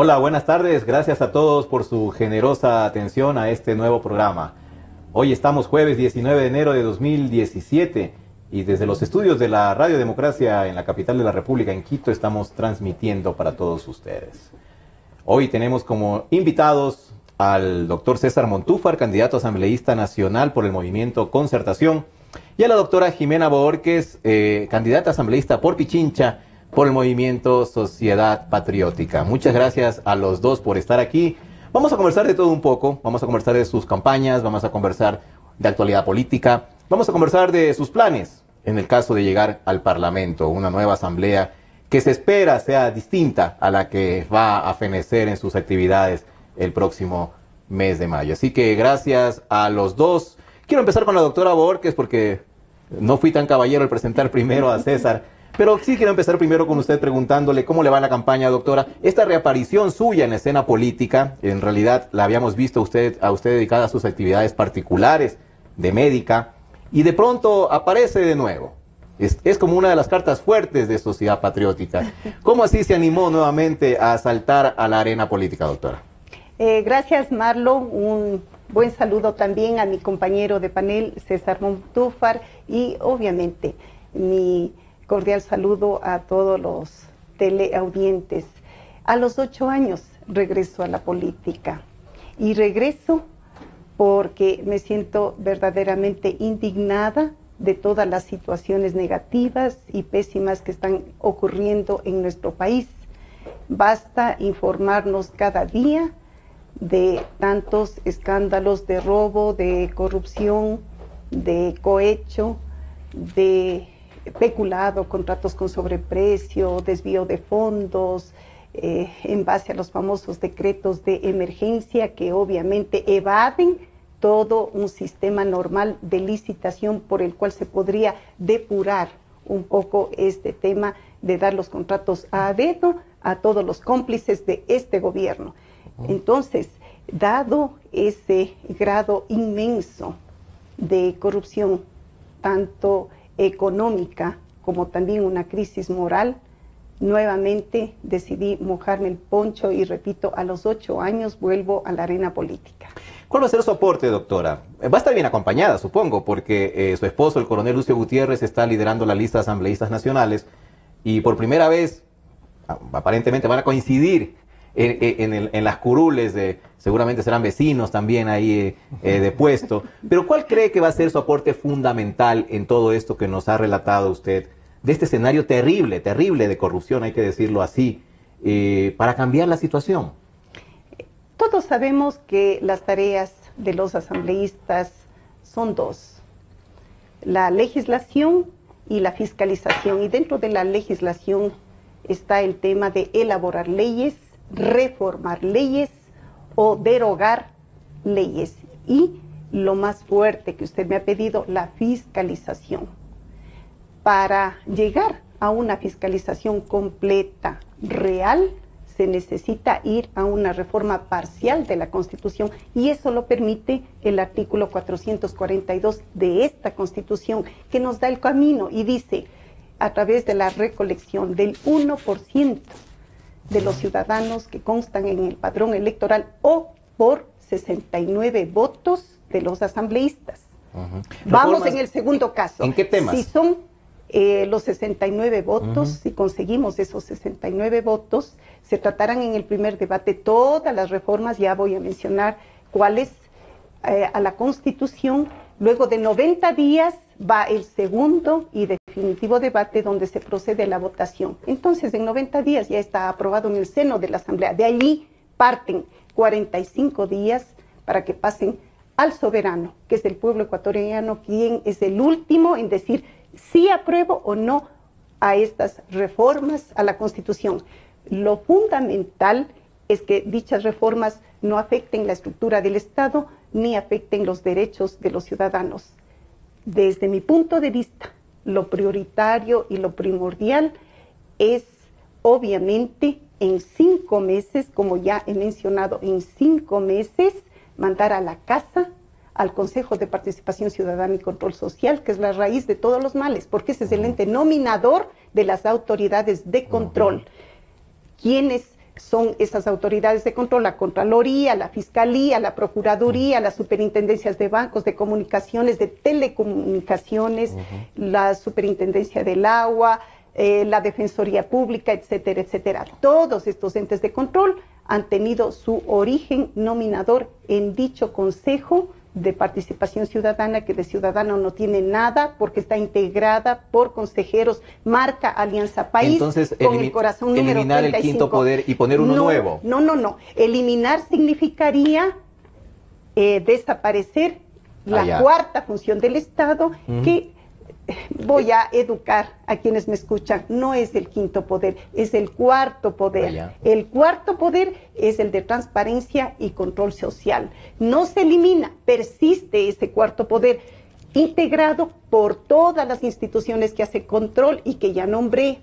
Hola, buenas tardes. Gracias a todos por su generosa atención a este nuevo programa. Hoy estamos jueves 19 de enero de 2017 y desde los estudios de la Radio Democracia en la capital de la República, en Quito, estamos transmitiendo para todos ustedes. Hoy tenemos como invitados al doctor César Montúfar, candidato asambleísta nacional por el movimiento Concertación, y a la doctora Jimena Bohórquez, candidata asambleísta por Pichincha, por el movimiento Sociedad Patriótica. Muchas gracias a los dos por estar aquí. Vamos a conversar de todo un poco, vamos a conversar de sus campañas, vamos a conversar de actualidad política, vamos a conversar de sus planes en el caso de llegar al Parlamento, una nueva asamblea que se espera sea distinta a la que va a fenecer en sus actividades el próximo mes de mayo. Así que gracias a los dos. Quiero empezar con la doctora Bohórquez porque no fui tan caballero al presentar primero a César, pero sí quiero empezar primero con usted preguntándole cómo le va la campaña, doctora. Esta reaparición suya en la escena política, en realidad la habíamos visto a usted dedicada a sus actividades particulares de médica, y de pronto aparece de nuevo. Es como una de las cartas fuertes de Sociedad Patriótica. ¿Cómo así se animó nuevamente a saltar a la arena política, doctora? Gracias, Marlon. Un buen saludo también a mi compañero de panel, César Montúfar, y obviamente mi cordial saludo a todos los teleaudientes. A los 8 años regreso a la política y regreso porque me siento verdaderamente indignada de todas las situaciones negativas y pésimas que están ocurriendo en nuestro país. Basta informarnos cada día de tantos escándalos de robo, de corrupción, de cohecho, de peculado, contratos con sobreprecio, desvío de fondos, en base a los famosos decretos de emergencia que obviamente evaden todo un sistema normal de licitación por el cual se podría depurar un poco este tema de dar los contratos a dedo a todos los cómplices de este gobierno. Entonces, dado ese grado inmenso de corrupción, tanto económica como también una crisis moral, nuevamente decidí mojarme el poncho y repito, a los 8 años vuelvo a la arena política. ¿Cuál va a ser su aporte, doctora? Va a estar bien acompañada, supongo, porque su esposo, el coronel Lucio Gutiérrez, está liderando la lista de asambleístas nacionales y por primera vez, aparentemente van a coincidir en las curules, seguramente serán vecinos también ahí de puesto. Pero ¿cuál cree que va a ser su aporte fundamental en todo esto que nos ha relatado usted, de este escenario terrible, terrible de corrupción, hay que decirlo así, para cambiar la situación? Todos sabemos que las tareas de los asambleístas son dos: la legislación y la fiscalización. Y dentro de la legislación está el tema de elaborar leyes, reformar leyes o derogar leyes. Y lo más fuerte que usted me ha pedido, la fiscalización. Para llegar a una fiscalización completa, real, se necesita ir a una reforma parcial de la Constitución y eso lo permite el artículo 442 de esta Constitución, que nos da el camino y dice, a través de la recolección del 1% de los ciudadanos que constan en el padrón electoral o por 69 votos de los asambleístas. Vamos en el segundo caso. ¿En qué temas? Si son los 69 votos, si conseguimos esos 69 votos, se tratarán en el primer debate todas las reformas, ya voy a mencionar cuáles, a la Constitución. Luego de 90 días va el segundo y definitivo debate donde se procede a la votación. Entonces, en 90 días ya está aprobado en el seno de la Asamblea. De allí parten 45 días para que pasen al soberano, que es el pueblo ecuatoriano, quien es el último en decir si apruebo o no a estas reformas a la Constitución. Lo fundamental es que dichas reformas no afecten la estructura del Estado ni afecten los derechos de los ciudadanos. Desde mi punto de vista, lo prioritario y lo primordial es, obviamente, en 5 meses, como ya he mencionado, en 5 meses, mandar a la casa al Consejo de Participación Ciudadana y Control Social, que es la raíz de todos los males, porque ese es el ente nominador de las autoridades de control, quienes son esas autoridades de control, la Contraloría, la Fiscalía, la Procuraduría, las superintendencias de bancos, de comunicaciones, de telecomunicaciones, la Superintendencia del Agua, la Defensoría Pública, etcétera, etcétera. Todos estos entes de control han tenido su origen nominador en dicho Consejo de Participación Ciudadana, que de ciudadano no tiene nada porque está integrada por consejeros, marca Alianza País. Entonces, con el corazón eliminar 35. el quinto poder y poner uno nuevo. No. Eliminar significaría desaparecer la cuarta función del Estado, que voy a educar a quienes me escuchan, no es el quinto poder, es el cuarto poder. El cuarto poder es el de transparencia y control social. No se elimina, persiste ese cuarto poder, integrado por todas las instituciones que hacen control y que ya nombré.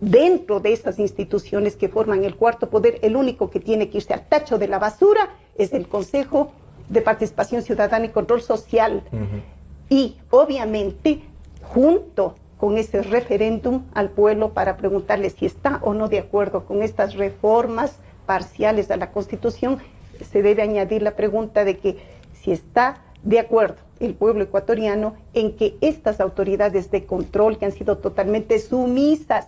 Dentro de esas instituciones que forman el cuarto poder, el único que tiene que irse al tacho de la basura es el Consejo de Participación Ciudadana y Control Social. Y obviamente, junto con ese referéndum al pueblo para preguntarle si está o no de acuerdo con estas reformas parciales a la Constitución, se debe añadir la pregunta de que si está de acuerdo el pueblo ecuatoriano en que estas autoridades de control, que han sido totalmente sumisas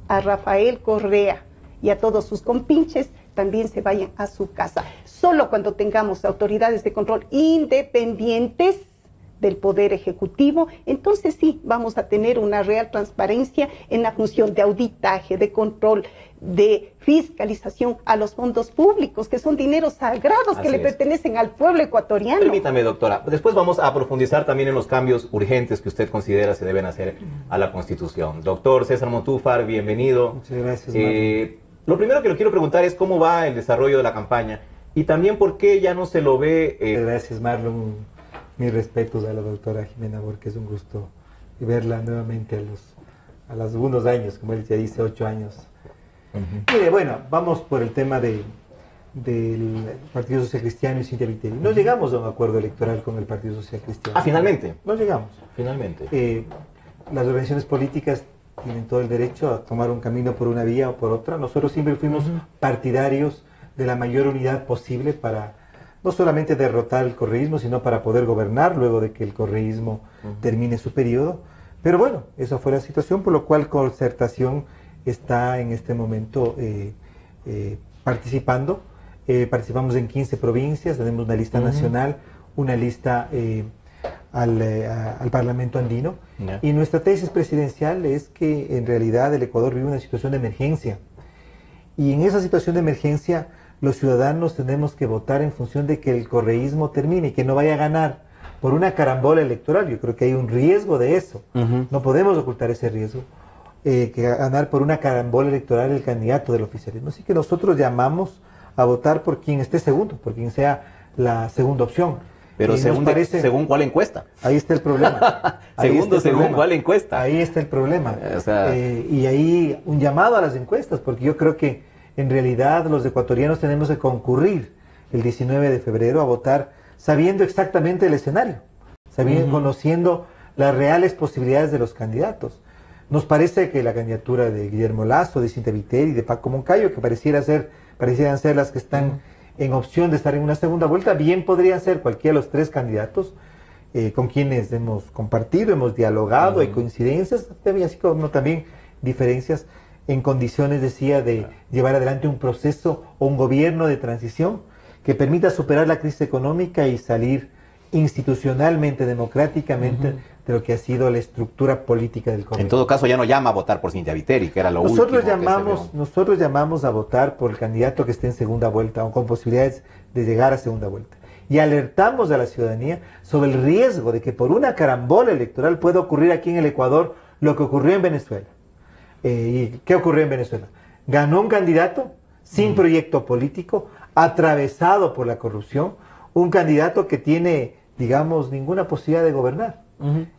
a Rafael Correa y a todos sus compinches, también se vayan a su casa. Solo cuando tengamos autoridades de control independientes del Poder Ejecutivo, entonces sí, vamos a tener una real transparencia en la función de auditaje, de control, de fiscalización a los fondos públicos, que son dineros sagrados que le pertenecen al pueblo ecuatoriano. Permítame, doctora, después vamos a profundizar también en los cambios urgentes que usted considera se deben hacer a la Constitución. Doctor César Montúfar, bienvenido. Muchas gracias, lo primero que le quiero preguntar es cómo va el desarrollo de la campaña y también por qué ya no se lo ve... Gracias, Marlon. Mis respetos a la doctora Jimena Borque, es un gusto verla nuevamente a los algunos años, como él ya dice, 8 años. Mire, bueno, vamos por el tema del Partido Social Cristiano y Cynthia Viteri. No llegamos a un acuerdo electoral con el Partido Social Cristiano. Finalmente. No llegamos. Finalmente. Las organizaciones políticas tienen todo el derecho a tomar un camino por una vía o por otra. Nosotros siempre fuimos partidarios de la mayor unidad posible para no solamente derrotar el correísmo, sino para poder gobernar luego de que el correísmo termine su periodo. Pero bueno, esa fue la situación, por lo cual Concertación está en este momento participando. Participamos en 15 provincias, tenemos una lista nacional, una lista al Parlamento andino. Y nuestra tesis presidencial es que en realidad el Ecuador vive una situación de emergencia. Y en esa situación de emergencia, los ciudadanos tenemos que votar en función de que el correísmo termine y que no vaya a ganar por una carambola electoral. Yo creo que hay un riesgo de eso. No podemos ocultar ese riesgo, que ganar por una carambola electoral el candidato del oficialismo. Así que nosotros llamamos a votar por quien esté segundo, por quien sea la segunda opción. Pero según cuál encuesta. Ahí está el problema. Según cuál encuesta. Ahí está el problema. O sea, y ahí un llamado a las encuestas, porque yo creo que en realidad los ecuatorianos tenemos que concurrir el 19 de febrero a votar sabiendo exactamente el escenario, conociendo las reales posibilidades de los candidatos. Nos parece que la candidatura de Guillermo Lasso, de Cynthia Viteri, de Paco Moncayo, que parecieran ser las que están en opción de estar en una segunda vuelta, bien podrían ser cualquiera de los 3 candidatos con quienes hemos compartido, hemos dialogado, hay coincidencias, así como también diferencias en condiciones, decía, de llevar adelante un proceso o un gobierno de transición que permita superar la crisis económica y salir institucionalmente, democráticamente, de lo que ha sido la estructura política del gobierno. En todo caso, ya no llama a votar por Cynthia Viteri, que era lo último. Nosotros llamamos a votar por el candidato que esté en segunda vuelta o con posibilidades de llegar a segunda vuelta. Y alertamos a la ciudadanía sobre el riesgo de que por una carambola electoral pueda ocurrir aquí en el Ecuador lo que ocurrió en Venezuela. ¿Y qué ocurrió en Venezuela? Ganó un candidato sin proyecto político, atravesado por la corrupción, un candidato que tiene, digamos, ninguna posibilidad de gobernar.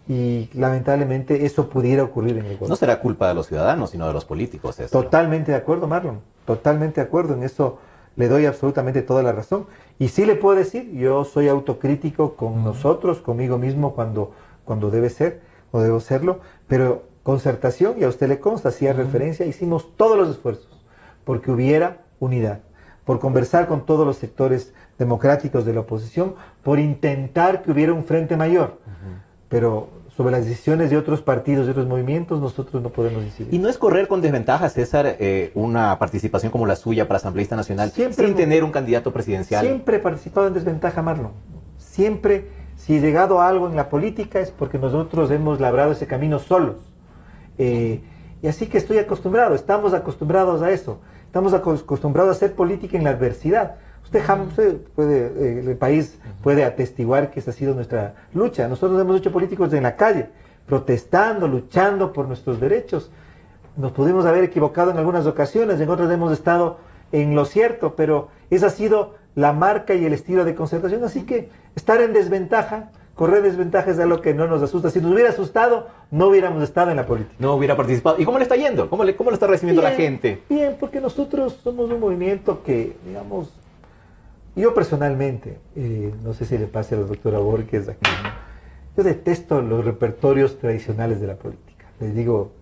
Y lamentablemente eso pudiera ocurrir en el Ecuador. No será culpa de los ciudadanos, sino de los políticos. Totalmente de acuerdo, Marlon. Totalmente de acuerdo. En eso le doy absolutamente toda la razón. Y sí le puedo decir, yo soy autocrítico con nosotros, conmigo mismo, cuando debe ser, o debo serlo, pero Concertación, y a usted le consta, hacía referencia, hicimos todos los esfuerzos porque hubiera unidad, por conversar con todos los sectores democráticos de la oposición, por intentar que hubiera un frente mayor. Pero sobre las decisiones de otros partidos, de otros movimientos, nosotros no podemos decidir. ¿Y no es correr con desventaja, César, una participación como la suya para Asambleísta Nacional Siempre sin tener un candidato presidencial? Siempre he participado en desventaja, Marlon. Siempre, si he llegado a algo en la política es porque nosotros hemos labrado ese camino solos. Y así que estoy acostumbrado, estamos acostumbrados a eso. Estamos acostumbrados a hacer política en la adversidad. Usted puede, el país puede atestiguar que esa ha sido nuestra lucha. Nosotros hemos hecho políticos en la calle, protestando, luchando por nuestros derechos. Nos pudimos haber equivocado en algunas ocasiones, en otras hemos estado en lo cierto, pero esa ha sido la marca y el estilo de Concertación. Así que estar en desventaja, correr desventajas es algo que no nos asusta. Si nos hubiera asustado, no hubiéramos estado en la política. No hubiera participado. ¿Y cómo le está yendo? ¿Cómo lo está recibiendo la gente? Bien, porque nosotros somos un movimiento que, digamos, yo personalmente, no sé si le pase a la doctora Borges aquí, ¿no? Yo detesto los repertorios tradicionales de la política. Les digo...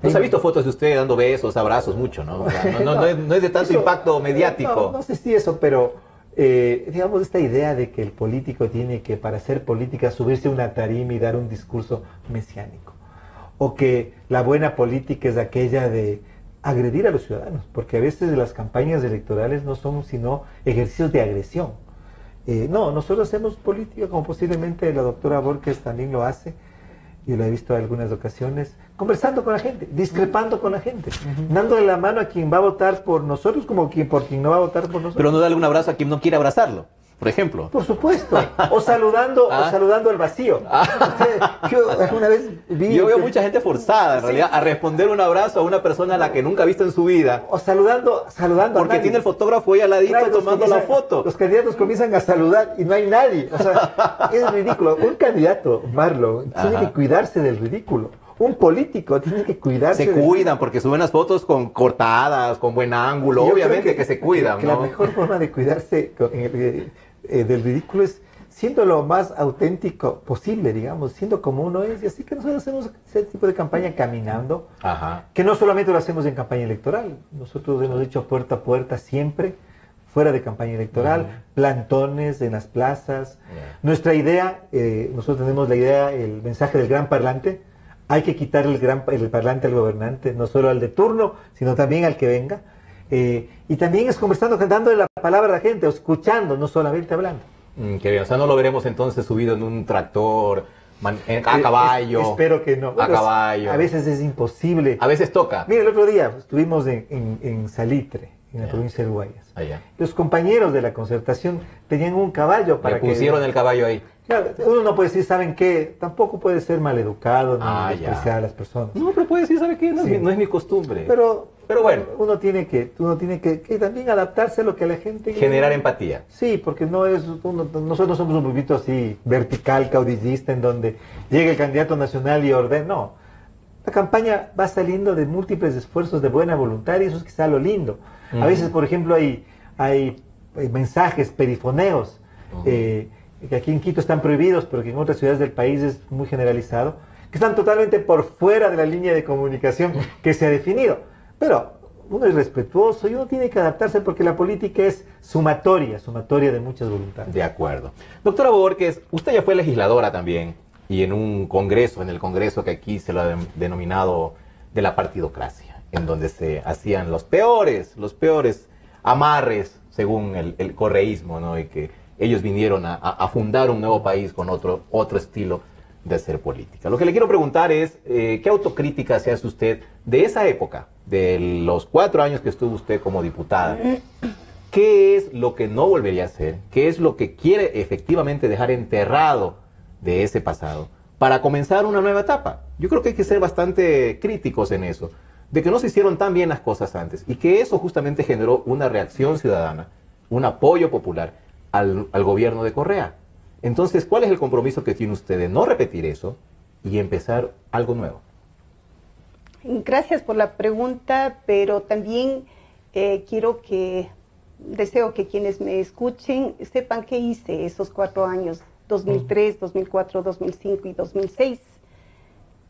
Nos ha visto fotos de usted dando besos, abrazos, mucho, ¿no? O sea, no es de tanto impacto mediático. No sé si eso, pero digamos esta idea de que el político tiene que, para hacer política, subirse a una tarima y dar un discurso mesiánico. O que la buena política es aquella de agredir a los ciudadanos, porque a veces las campañas electorales no son sino ejercicios de agresión. No, nosotros hacemos política como posiblemente la doctora Borges también lo hace, yo lo he visto en algunas ocasiones, conversando con la gente, discrepando con la gente, dándole la mano a quien va a votar por nosotros como por quien no va a votar por nosotros. Pero no darle un abrazo a quien no quiere abrazarlo, por ejemplo. Por supuesto, o saludando al vacío. Yo alguna vez yo veo mucha gente forzada en realidad a responder un abrazo a una persona a la que nunca ha visto en su vida. O saludando porque tiene el fotógrafo ahí al ladito, claro, tomando la foto. Los candidatos comienzan a saludar y no hay nadie. O sea, es ridículo. Un candidato, Marlon, tiene que cuidarse del ridículo. Un político tiene que cuidarse. Se cuidan porque suben las fotos con cortadas, con buen ángulo, obviamente que se cuidan. ¿no? La mejor forma de cuidarse del ridículo es siendo lo más auténtico posible, digamos, siendo como uno es. Y así que nosotros hacemos ese tipo de campaña caminando, que no solamente lo hacemos en campaña electoral. Nosotros hemos hecho puerta a puerta siempre, fuera de campaña electoral, plantones en las plazas. Nuestra idea, nosotros tenemos la idea, el mensaje del gran parlante. Hay que quitar el parlante al gobernante, no solo al de turno, sino también al que venga. Y también es conversando, dándole la palabra a la gente, o escuchando, no solamente hablando. Qué bien, o sea, no lo veremos entonces subido en un tractor, a caballo. Espero que no. Bueno, a caballo. A veces es imposible. A veces toca. Mira, el otro día estuvimos en Salitre, en la provincia de Guayas. Los compañeros de la Concertación tenían un caballo para que... pusieron el caballo ahí. Claro, uno no puede decir, ¿saben qué? Tampoco puede ser maleducado ni despreciar a las personas. No, pero puede decir, ¿sabe qué? No es mi costumbre. Pero bueno. Uno tiene que también adaptarse a lo que la gente... Generar empatía. Sí, porque nosotros somos un movimiento así vertical, caudillista, en donde llega el candidato nacional y ordena. No, la campaña va saliendo de múltiples esfuerzos de buena voluntad y eso es quizá lo lindo. A veces, por ejemplo, hay mensajes, perifoneos, que aquí en Quito están prohibidos, pero que en otras ciudades del país es muy generalizado, que están totalmente por fuera de la línea de comunicación que se ha definido. Pero uno es respetuoso y uno tiene que adaptarse porque la política es sumatoria de muchas voluntades. De acuerdo. Doctora Borges, usted ya fue legisladora también, y en el congreso que aquí se lo ha denominado de la partidocracia, en donde se hacían los peores amarres, según el correísmo, ¿no? Y que ellos vinieron a fundar un nuevo país con otro estilo de hacer política. Lo que le quiero preguntar es, ¿qué autocrítica se hace usted de esa época, de los 4 años que estuvo usted como diputada? ¿Qué es lo que no volvería a hacer? ¿Qué es lo que quiere efectivamente dejar enterrado de ese pasado para comenzar una nueva etapa? Yo creo que hay que ser bastante críticos en eso, de que no se hicieron tan bien las cosas antes y que eso justamente generó una reacción ciudadana, un apoyo popular al gobierno de Correa. Entonces, ¿cuál es el compromiso que tiene usted de no repetir eso y empezar algo nuevo? Gracias por la pregunta, pero también deseo que quienes me escuchen sepan qué hice esos 4 años, 2003, 2004, 2005 y 2006.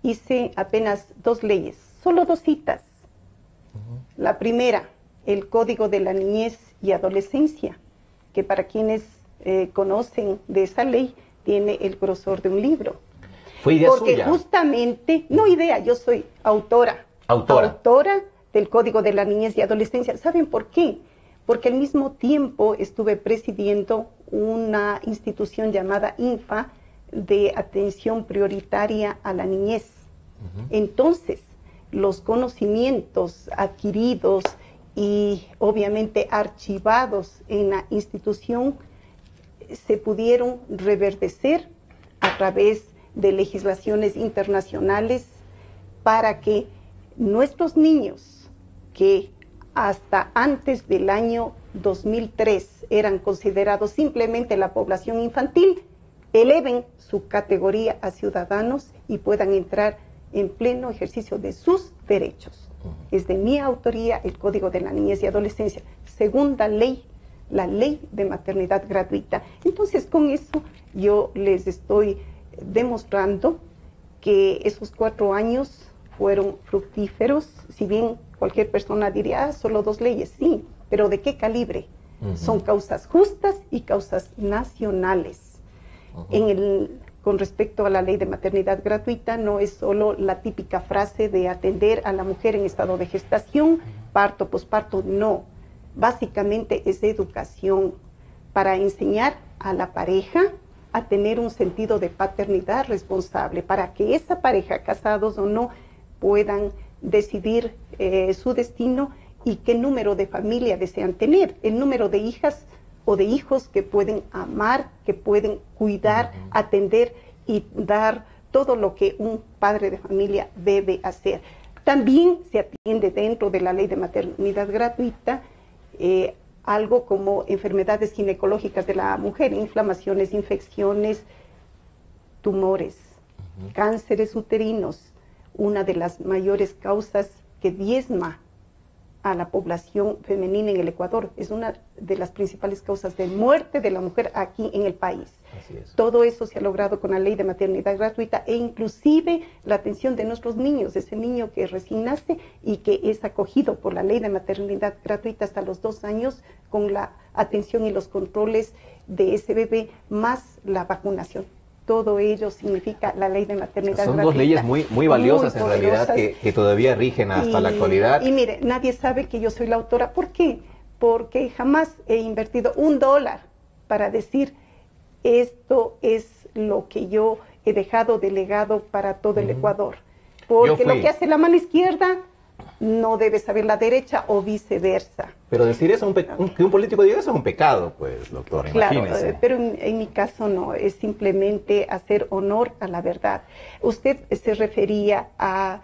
Hice apenas 2 leyes, solo 2 citas. La primera, el Código de la Niñez y Adolescencia, que para quienes conocen de esa ley, tiene el grosor de un libro. ¿Fue idea Porque suya? justamente, no idea, yo soy autora del Código de la Niñez y Adolescencia. ¿Saben por qué? Porque al mismo tiempo estuve presidiendo una institución llamada INFA de atención prioritaria a la niñez. Entonces, los conocimientos adquiridos y obviamente archivados en la institución se pudieron reverdecer a través de legislaciones internacionales para que nuestros niños que hasta antes del año 2003 eran considerados simplemente la población infantil, eleven su categoría a ciudadanos y puedan entrar en pleno ejercicio de sus derechos. Es de mi autoría el Código de la Niñez y Adolescencia. Segunda ley, la ley de maternidad gratuita. Entonces, con eso yo les estoy demostrando que esos 4 años fueron fructíferos. Si bien cualquier persona diría, solo 2 leyes, sí, pero ¿de qué calibre? Son causas justas y causas nacionales. Con respecto a la ley de maternidad gratuita, no es solo la típica frase de atender a la mujer en estado de gestación, parto, posparto, no. Básicamente es educación para enseñar a la pareja a tener un sentido de paternidad responsable, para que esa pareja, casados o no, puedan decidir su destino y qué número de familia desean tener, el número de hijas o de hijos que pueden amar, que pueden cuidar, atender y dar todo lo que un padre de familia debe hacer. También se atiende dentro de la ley de maternidad gratuita algo como enfermedades ginecológicas de la mujer, inflamaciones, infecciones, tumores, cánceres uterinos, una de las mayores causas que diezma a la población femenina en el Ecuador. Es una de las principales causas de muerte de la mujer aquí en el país. Así es. Todo eso se ha logrado con la ley de maternidad gratuita e inclusive la atención de nuestros niños, ese niño que recién nace y que es acogido por la ley de maternidad gratuita hasta los 2 años con la atención y los controles de ese bebé más la vacunación. Todo ello significa la ley de maternidad gratuita. Son 2 leyes muy valiosas en realidad que todavía rigen hasta la actualidad. Y mire, nadie sabe que yo soy la autora. ¿Por qué? Porque jamás he invertido $1 para decir esto es lo que yo he dejado delegado para todo el Ecuador. Porque lo que hace la mano izquierda no debe saber la derecha o viceversa. Pero decir eso, que un político diga eso es un pecado, pues, doctor, imagínese. Claro, pero en mi caso no, es simplemente hacer honor a la verdad. Usted se refería a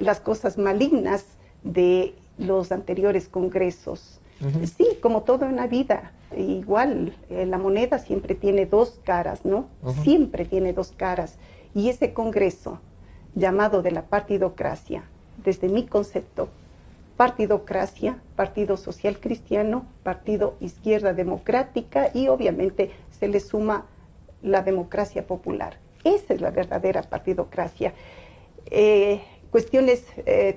las cosas malignas de los anteriores congresos. Sí, como todo en la vida, igual, la moneda siempre tiene 2 caras, ¿no? Siempre tiene 2 caras. Y ese congreso, llamado de la partidocracia, desde mi concepto, partidocracia, Partido Social Cristiano, Partido Izquierda Democrática y obviamente se le suma la democracia popular. Esa es la verdadera partidocracia. Cuestiones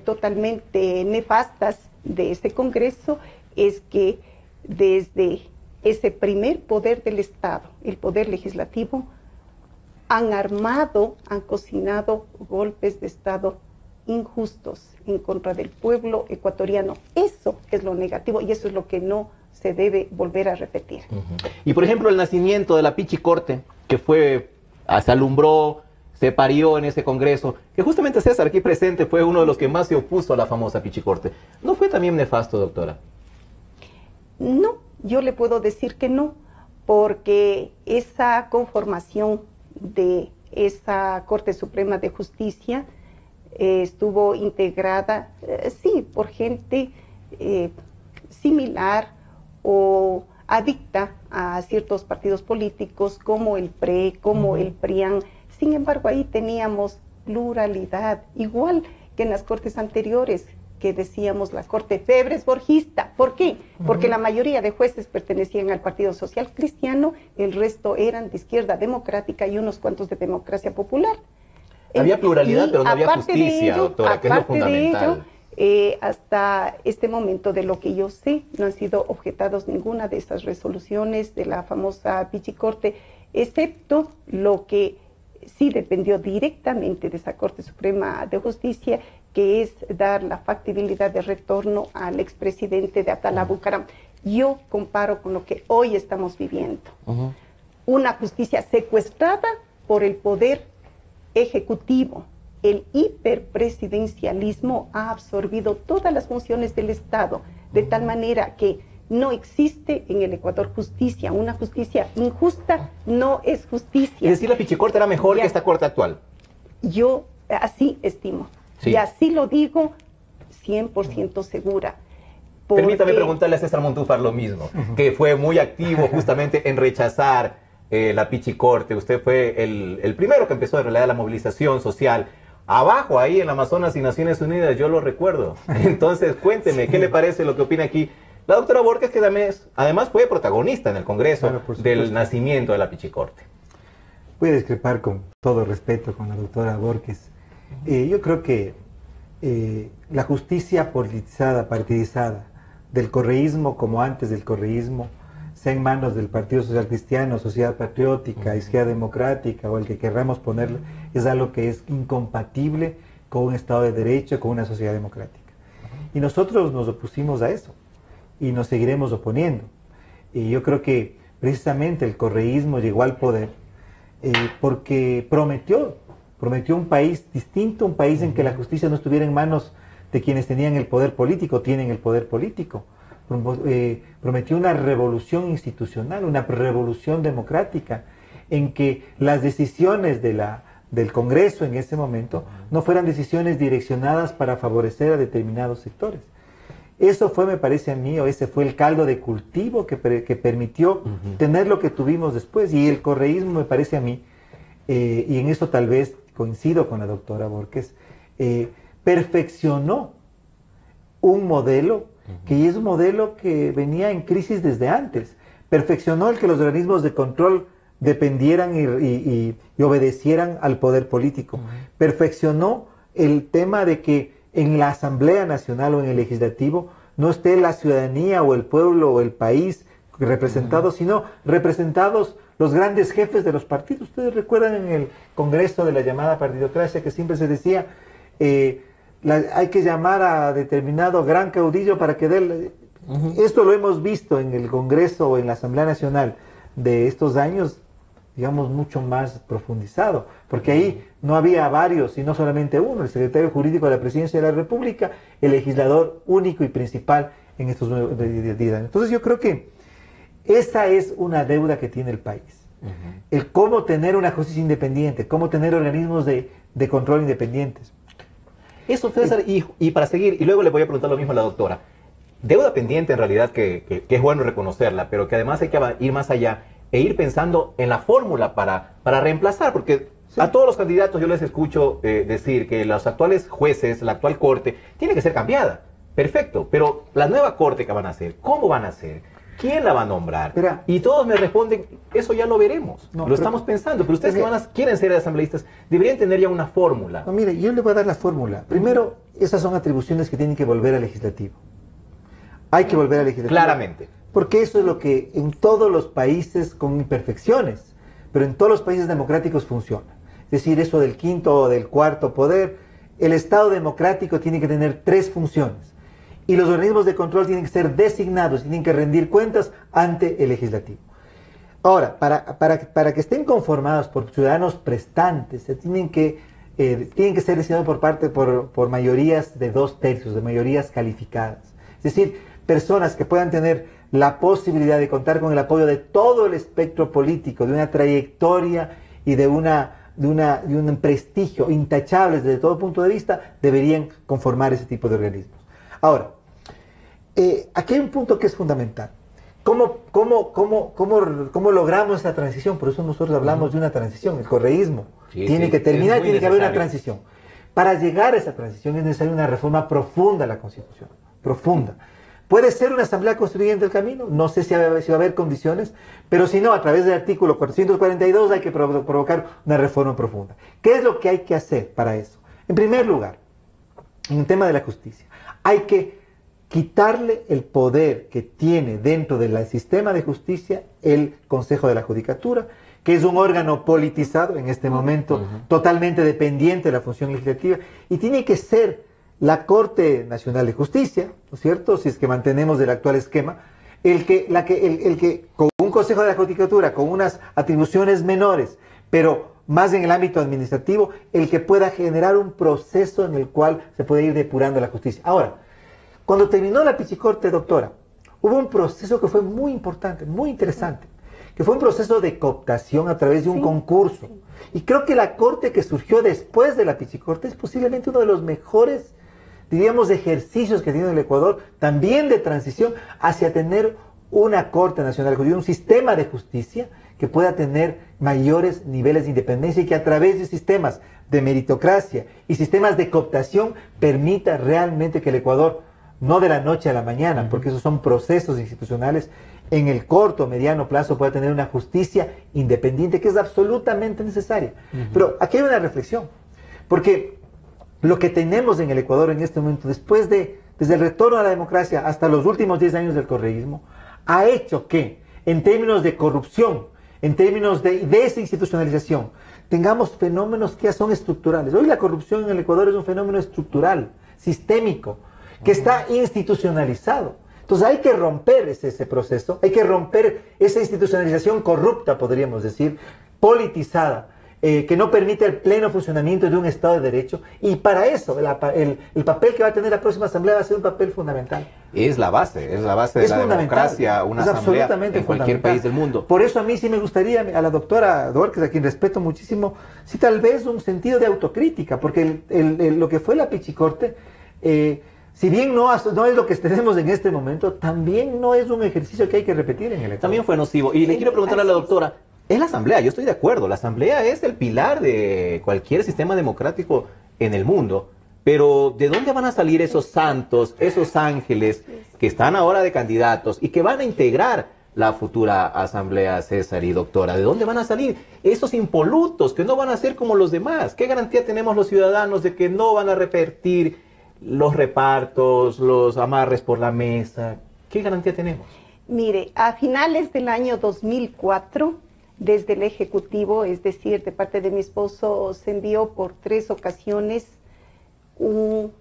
totalmente nefastas de ese Congreso es que desde ese primer poder del Estado, el poder legislativo, han armado, han cocinado golpes de Estado injustos en contra del pueblo ecuatoriano. Eso es lo negativo y eso es lo que no se debe volver a repetir. Y por ejemplo el nacimiento de la Pichicorte, que se alumbró, se parió en ese congreso, que justamente César aquí presente fue uno de los que más se opuso a la famosa Pichicorte. ¿No fue también nefasto, doctora? No, yo le puedo decir que no, porque esa conformación de esa Corte Suprema de Justicia estuvo integrada, sí, por gente similar o adicta a ciertos partidos políticos como el PRE, como el PRIAN. Sin embargo, ahí teníamos pluralidad, igual que en las cortes anteriores, que decíamos la Corte Febres Borgista. ¿Por qué? Porque la mayoría de jueces pertenecían al Partido Social Cristiano, el resto eran de izquierda democrática y unos cuantos de democracia popular. Había pluralidad, pero no había justicia, doctora, que es lo fundamental. De ello, Hasta este momento, de lo que yo sé, no han sido objetados ninguna de estas resoluciones de la famosa Pichicorte, excepto lo que sí dependió directamente de esa Corte Suprema de Justicia, que es dar la factibilidad de retorno al expresidente de Atala Bucaram. Yo comparo con lo que hoy estamos viviendo. Una justicia secuestrada por el poder ejecutivo. El hiperpresidencialismo ha absorbido todas las funciones del Estado, de tal manera que no existe en el Ecuador justicia. Una justicia injusta no es justicia. Es decir, la Pichicorte era mejor que esta corte actual. Yo así estimo. Sí. Y así lo digo 100% segura. Permítame preguntarle a César Montúfar lo mismo, que fue muy activo justamente en rechazar la Pichicorte. Usted fue el primero que empezó en realidad la movilización social. Abajo, ahí en la Amazonas y Naciones Unidas, yo lo recuerdo. Entonces, cuénteme, ¿qué le parece lo que opina aquí la doctora Borges, que además fue protagonista en el Congreso del nacimiento de la Pichicorte? Voy a discrepar con todo respeto con la doctora Borges. Yo creo que la justicia politizada, partidizada, del correísmo como antes del correísmo, sea en manos del Partido Social Cristiano, Sociedad Patriótica, Izquierda Democrática o el que querramos ponerlo, es algo que es incompatible con un Estado de Derecho, con una sociedad democrática. Y nosotros nos opusimos a eso y nos seguiremos oponiendo. Y yo creo que precisamente el correísmo llegó al poder porque prometió un país distinto, un país en que la justicia no estuviera en manos de quienes tenían el poder político, tienen el poder político. Prometió una revolución institucional, una revolución democrática, en que las decisiones del Congreso en ese momento no fueran decisiones direccionadas para favorecer a determinados sectores. Eso fue, me parece a mí, o ese fue el caldo de cultivo que permitió tener lo que tuvimos después. Y el correísmo, me parece a mí, y en eso tal vez coincido con la doctora Borges, perfeccionó un modelo que es un modelo que venía en crisis desde antes. Perfeccionó el que los organismos de control dependieran y obedecieran al poder político. Perfeccionó el tema de que en la Asamblea Nacional o en el Legislativo no esté la ciudadanía o el pueblo o el país representados, sino representados los grandes jefes de los partidos. Ustedes recuerdan en el Congreso de la llamada partidocracia que siempre se decía hay que llamar a determinado gran caudillo para que dé... Esto lo hemos visto en el Congreso o en la Asamblea Nacional de estos años, digamos, mucho más profundizado, porque ahí no había varios, sino solamente uno, el secretario jurídico de la Presidencia de la República, el legislador único y principal en estos 10 años. Entonces yo creo que esa es una deuda que tiene el país. El cómo tener una justicia independiente, cómo tener organismos de control independientes. Eso, César, y para seguir, y luego le voy a preguntar lo mismo a la doctora. Deuda pendiente en realidad que es bueno reconocerla, pero que además hay que ir más allá e ir pensando en la fórmula para reemplazar, porque a todos los candidatos yo les escucho decir que los actuales jueces, la actual corte, tiene que ser cambiada. Perfecto, pero la nueva corte que van a hacer, ¿cómo van a hacer? ¿Quién la va a nombrar? Y todos me responden, eso ya lo veremos, lo estamos pensando, pero ustedes que quieren ser asambleístas deberían tener ya una fórmula. No, mire, yo le voy a dar la fórmula. Primero, esas son atribuciones que tienen que volver al legislativo. Hay que volver al legislativo. Claramente. Porque eso es lo que en todos los países con imperfecciones, pero en todos los países democráticos funciona. Es decir, eso del quinto o del cuarto poder, el Estado democrático tiene que tener 3 funciones. Y los organismos de control tienen que ser designados, tienen que rendir cuentas ante el legislativo. Ahora, para que estén conformados por ciudadanos prestantes, tienen que ser designados por mayorías de 2/3, de mayorías calificadas. Es decir, personas que puedan tener la posibilidad de contar con el apoyo de todo el espectro político, de una trayectoria y de un prestigio intachables desde todo punto de vista, deberían conformar ese tipo de organismos. Ahora, aquí hay un punto que es fundamental. ¿Cómo logramos esta transición? Por eso nosotros hablamos de una transición. El correísmo tiene que terminar, tiene que haber una transición. Para llegar a esa transición es necesaria una reforma profunda a la Constitución. Profunda. ¿Puede ser una asamblea constituyente el camino? No sé si va a haber condiciones, pero si no, a través del artículo 442 hay que provocar una reforma profunda. ¿Qué es lo que hay que hacer para eso? En primer lugar, en el tema de la justicia. Hay que quitarle el poder que tiene dentro del sistema de justicia el Consejo de la Judicatura, que es un órgano politizado en este momento, totalmente dependiente de la función legislativa, y tiene que ser la Corte Nacional de Justicia, ¿no es cierto?, si es que mantenemos el actual esquema, el que con un Consejo de la Judicatura, con unas atribuciones menores, pero más en el ámbito administrativo, el que pueda generar un proceso en el cual se puede ir depurando la justicia. Ahora, cuando terminó la Pichicorte, doctora, hubo un proceso que fue muy importante, muy interesante, que fue un proceso de cooptación a través de un concurso. Y creo que la corte que surgió después de la Pichicorte es posiblemente uno de los mejores, diríamos, ejercicios que tiene el Ecuador, también de transición hacia tener una Corte Nacional de Justicia, un sistema de justicia que pueda tener mayores niveles de independencia y que a través de sistemas de meritocracia y sistemas de cooptación permita realmente que el Ecuador, no de la noche a la mañana, porque esos son procesos institucionales, en el corto o mediano plazo pueda tener una justicia independiente que es absolutamente necesaria. Pero aquí hay una reflexión, porque lo que tenemos en el Ecuador en este momento, desde el retorno a la democracia hasta los últimos 10 años del correísmo, ha hecho que, en términos de corrupción, en términos de desinstitucionalización, tengamos fenómenos que ya son estructurales. Hoy la corrupción en el Ecuador es un fenómeno estructural, sistémico, que está institucionalizado. Entonces hay que romper ese proceso, hay que romper esa institucionalización corrupta, podríamos decir, politizada, que no permite el pleno funcionamiento de un Estado de Derecho, y para eso el papel que va a tener la próxima Asamblea va a ser un papel fundamental. Es la base de la democracia, una asamblea en cualquier país del mundo. Por eso a mí sí me gustaría, a la doctora Dorques, a quien respeto muchísimo, sí tal vez un sentido de autocrítica, porque lo que fue la Pichicorte, si bien no es lo que tenemos en este momento, también no es un ejercicio que hay que repetir en el Ecuador. También fue nocivo. Y le quiero preguntar a la doctora, es la asamblea, yo estoy de acuerdo, la asamblea es el pilar de cualquier sistema democrático en el mundo, pero ¿de dónde van a salir esos santos, esos ángeles que están ahora de candidatos y que van a integrar la futura asamblea, César y doctora? ¿De dónde van a salir esos impolutos que no van a ser como los demás? ¿Qué garantía tenemos los ciudadanos de que no van a repetir los repartos, los amarres por la mesa? ¿Qué garantía tenemos? Mire, a finales del año 2004, desde el Ejecutivo, es decir, de parte de mi esposo, se envió por 3 ocasiones un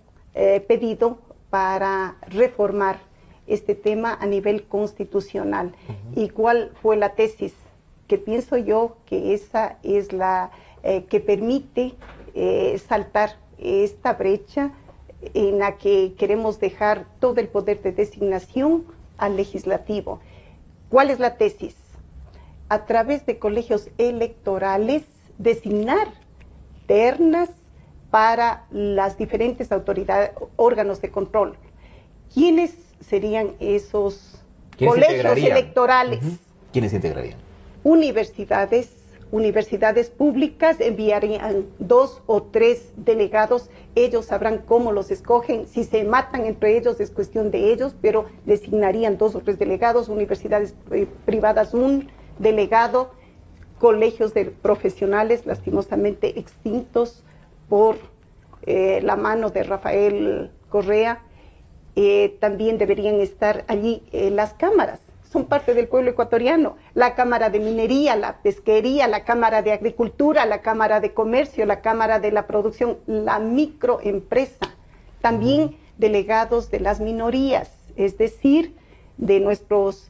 pedido para reformar este tema a nivel constitucional. ¿Y cuál fue la tesis? Que pienso yo que esa es la que permite saltar esta brecha en la que queremos dejar todo el poder de designación al legislativo. ¿Cuál es la tesis? A través de colegios electorales, designar ternas para las diferentes autoridades, órganos de control. ¿Quiénes serían esos colegios electorales? ¿Quiénes se integrarían? Universidades públicas enviarían 2 o 3 delegados. Ellos sabrán cómo los escogen. Si se matan entre ellos es cuestión de ellos, pero designarían 2 o 3 delegados. Universidades privadas, un delegado. Colegios de profesionales lastimosamente extintos por la mano de Rafael Correa. También deberían estar allí las cámaras. Son parte del pueblo ecuatoriano. La Cámara de Minería, la Pesquería, la Cámara de Agricultura, la Cámara de Comercio, la Cámara de la Producción, la microempresa. También delegados de las minorías, es decir, de nuestros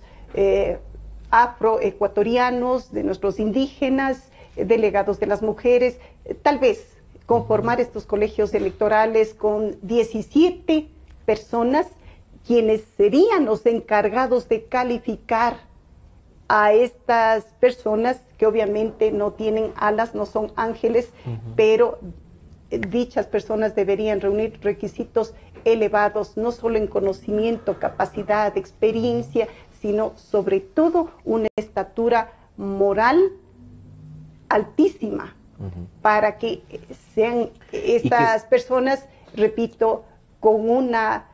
afroecuatorianos, de nuestros indígenas, delegados de las mujeres. Tal vez conformar estos colegios electorales con 17 personas, quienes serían los encargados de calificar a estas personas que obviamente no tienen alas, no son ángeles, pero dichas personas deberían reunir requisitos elevados, no solo en conocimiento, capacidad, experiencia, sino sobre todo una estatura moral altísima, para que sean estas personas, repito, con una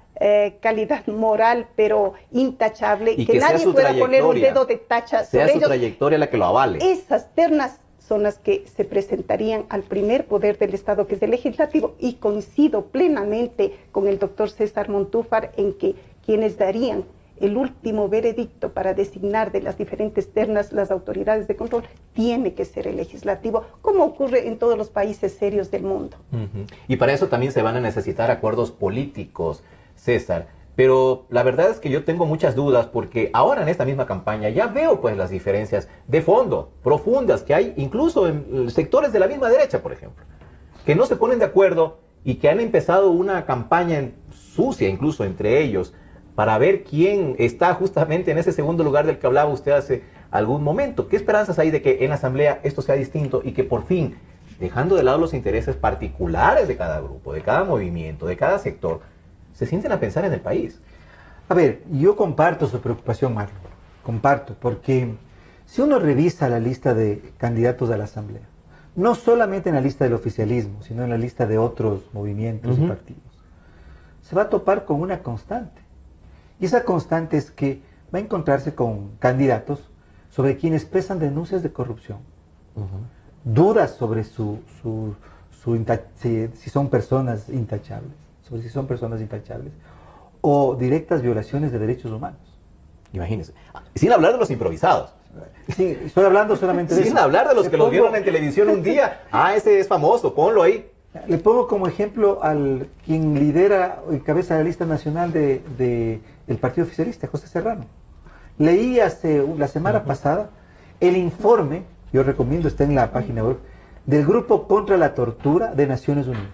calidad moral, pero intachable, y que nadie pueda poner un dedo de tacha sobre ellos. Sea su trayectoria la que lo avale. Esas ternas son las que se presentarían al primer poder del Estado, que es el legislativo, y coincido plenamente con el doctor César Montúfar en que quienes darían el último veredicto para designar de las diferentes ternas las autoridades de control tiene que ser el legislativo, como ocurre en todos los países serios del mundo. Y para eso también se van a necesitar acuerdos políticos, César. Pero la verdad es que yo tengo muchas dudas porque ahora en esta misma campaña ya veo pues las diferencias de fondo, profundas, que hay incluso en sectores de la misma derecha, por ejemplo, que no se ponen de acuerdo y que han empezado una campaña sucia incluso entre ellos para ver quién está justamente en ese segundo lugar del que hablaba usted hace algún momento. ¿Qué esperanzas hay de que en la Asamblea esto sea distinto y que por fin, dejando de lado los intereses particulares de cada grupo, de cada movimiento, de cada sector, se sienten a pensar en el país? A ver, yo comparto su preocupación, Marlon. Comparto, porque si uno revisa la lista de candidatos a la Asamblea, no solamente en la lista del oficialismo, sino en la lista de otros movimientos y partidos, se va a topar con una constante. Y esa constante es que va a encontrarse con candidatos sobre quienes pesan denuncias de corrupción, dudas sobre si son personas intachables, o directas violaciones de derechos humanos. Imagínense. Sin hablar de los improvisados. Sí, estoy hablando solamente de eso. Sin hablar de los que lo vieron en televisión un día. Ese es famoso, ponlo ahí. Le pongo como ejemplo al quien lidera y cabeza de la lista nacional del partido oficialista, José Serrano. Leí la semana pasada el informe, yo recomiendo, está en la página web, del Grupo contra la Tortura de Naciones Unidas.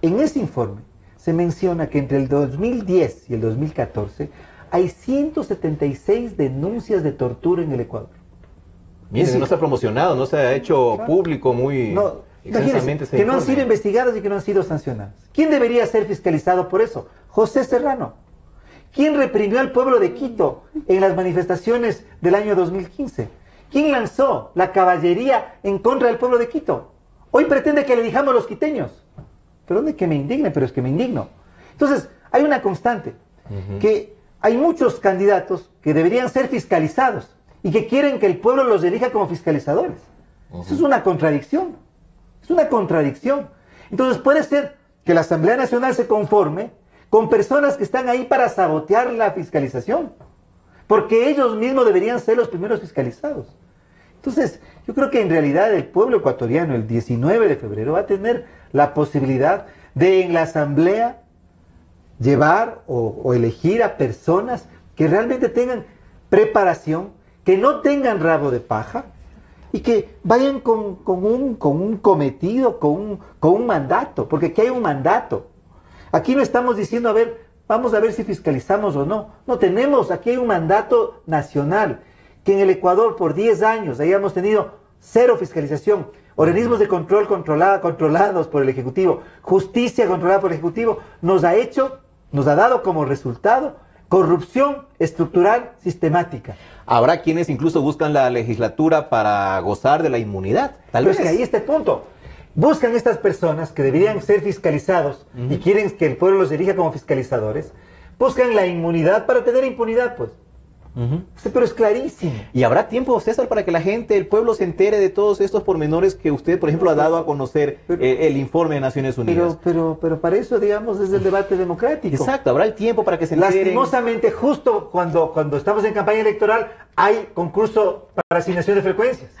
En ese informe se menciona que entre el 2010 y el 2014 hay 176 denuncias de tortura en el Ecuador. Miren, no se ha promocionado, no se ha hecho público muy... Imagínense, que no han sido investigadas y que no han sido sancionadas. ¿Quién debería ser fiscalizado por eso? José Serrano. ¿Quién reprimió al pueblo de Quito en las manifestaciones del año 2015? ¿Quién lanzó la caballería en contra del pueblo de Quito? Hoy pretende que le dijamos a los quiteños. Perdón de que me indigne, pero es que me indigno. Entonces, hay una constante, que hay muchos candidatos que deberían ser fiscalizados y que quieren que el pueblo los elija como fiscalizadores. Eso es una contradicción. Es una contradicción. Entonces puede ser que la Asamblea Nacional se conforme con personas que están ahí para sabotear la fiscalización, porque ellos mismos deberían ser los primeros fiscalizados. Entonces, yo creo que en realidad el pueblo ecuatoriano el 19 de febrero va a tener la posibilidad de en la Asamblea llevar o elegir a personas que realmente tengan preparación, que no tengan rabo de paja, y que vayan con un cometido, con un mandato, porque aquí hay un mandato. Aquí no estamos diciendo, a ver, vamos a ver si fiscalizamos o no. No tenemos, aquí hay un mandato nacional, que en el Ecuador por 10 años hayamos tenido cero fiscalización, organismos de control controlados por el Ejecutivo, justicia controlada por el Ejecutivo, nos ha dado como resultado corrupción estructural sistemática. Habrá quienes incluso buscan la legislatura para gozar de la inmunidad. Tal vez. Es que ahí está el punto. Buscan estas personas que deberían ser fiscalizados y quieren que el pueblo los elija como fiscalizadores. Buscan la inmunidad para tener impunidad, pues. Pero es clarísimo. Y habrá tiempo, César, para que la gente, el pueblo, se entere de todos estos pormenores que usted, por ejemplo, ha dado a conocer el informe de Naciones Unidas. Pero para eso, digamos, es el debate democrático. Exacto, habrá el tiempo para que se enteren. Lastimosamente, justo cuando estamos en campaña electoral, hay concurso para asignación de frecuencias.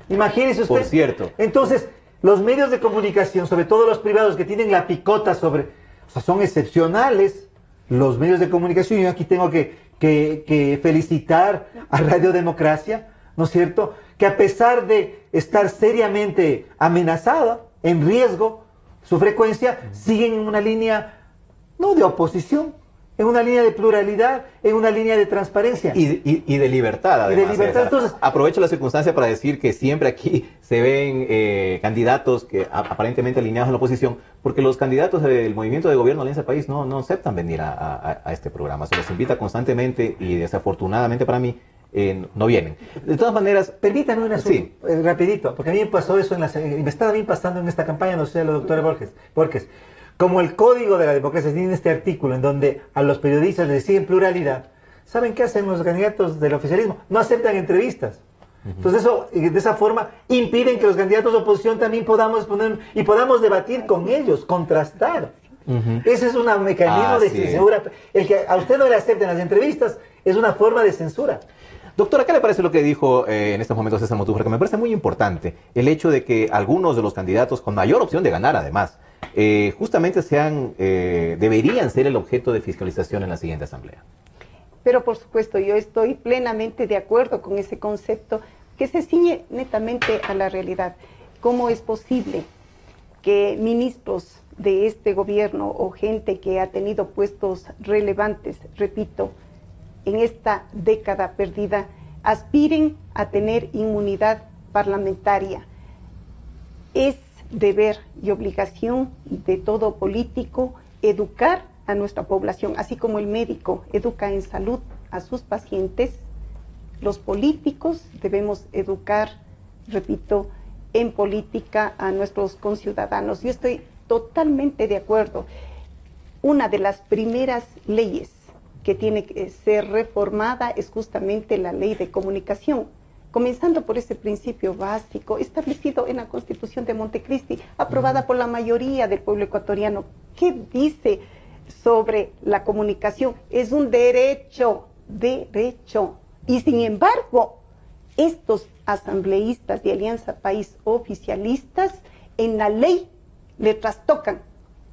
Imagínese usted. Por cierto. Entonces, los medios de comunicación, sobre todo los privados que tienen la picota sobre... O sea, son excepcionales los medios de comunicación. Yo aquí tengo que felicitar a Radio Democracia, ¿no es cierto? Que a pesar de estar seriamente amenazada, en riesgo, su frecuencia, siguen en una línea, no de oposición, en una línea de pluralidad, en una línea de transparencia. Y de libertad, además. Y de libertad. Entonces, aprovecho la circunstancia para decir que siempre aquí se ven candidatos que aparentemente alineados a la oposición, porque los candidatos del movimiento de gobierno en ese país no aceptan venir a este programa. Se les invita constantemente y desafortunadamente para mí no vienen. De todas maneras... Permítanme una sí. Rapidito, porque a mí me pasó eso, me estaba bien pasando en esta campaña, no sé, la doctora Borges. Como el código de la democracia tiene este artículo en donde a los periodistas les exigen pluralidad, ¿saben qué hacen los candidatos del oficialismo? No aceptan entrevistas. Entonces eso, de esa forma, impiden que los candidatos de oposición también podamos poner y podamos debatir con ellos, contrastar. Ese es un mecanismo de censura. El que a usted no le acepten las entrevistas es una forma de censura. Doctora, ¿qué le parece lo que dijo en estos momentos César Montúfar? Que me parece muy importante el hecho de que algunos de los candidatos con mayor opción de ganar, además, justamente deberían ser el objeto de fiscalización en la siguiente asamblea. Pero por supuesto, yo estoy plenamente de acuerdo con ese concepto que se ciñe netamente a la realidad. ¿Cómo es posible que ministros de este gobierno o gente que ha tenido puestos relevantes, repito, en esta década perdida, aspiren a tener inmunidad parlamentaria? Es deber y obligación de todo político educar a nuestra población, así como el médico educa en salud a sus pacientes. Los políticos debemos educar, repito, en política a nuestros conciudadanos. Yo estoy totalmente de acuerdo. Una de las primeras leyes que tiene que ser reformada es justamente la ley de comunicación, comenzando por ese principio básico establecido en la Constitución de Montecristi, aprobada por la mayoría del pueblo ecuatoriano. ¿Qué dice sobre la comunicación? Es un derecho. Y sin embargo, estos asambleístas de Alianza País oficialistas en la ley le trastocan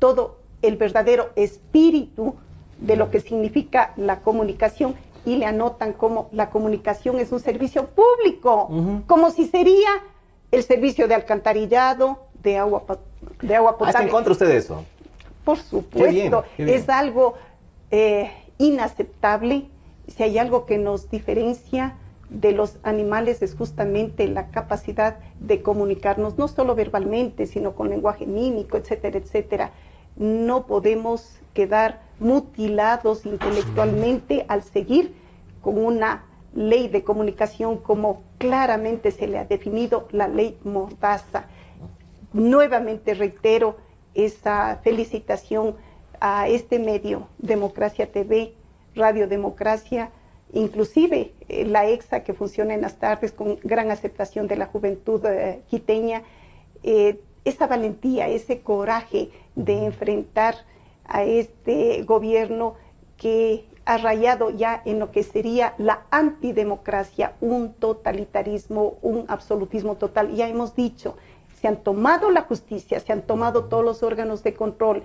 todo el verdadero espíritu de lo que significa la comunicación y le anotan como la comunicación es un servicio público, como si sería el servicio de alcantarillado, de agua potable. ¿Está en contra usted de eso? Por supuesto, qué bien. Es algo inaceptable. Si hay algo que nos diferencia de los animales es justamente la capacidad de comunicarnos, no solo verbalmente, sino con lenguaje mímico, etcétera, etcétera. No podemos quedar mutilados intelectualmente al seguir con una ley de comunicación como claramente se le ha definido, la ley Mordaza. Nuevamente reitero esa felicitación a este medio, Democracia TV, Radio Democracia, inclusive la EXA que funciona en las tardes con gran aceptación de la juventud quiteña, esa valentía, ese coraje de enfrentar a este gobierno que ha rayado ya en lo que sería la antidemocracia, un totalitarismo, un absolutismo total. Ya hemos dicho, se han tomado la justicia, se han tomado todos los órganos de control.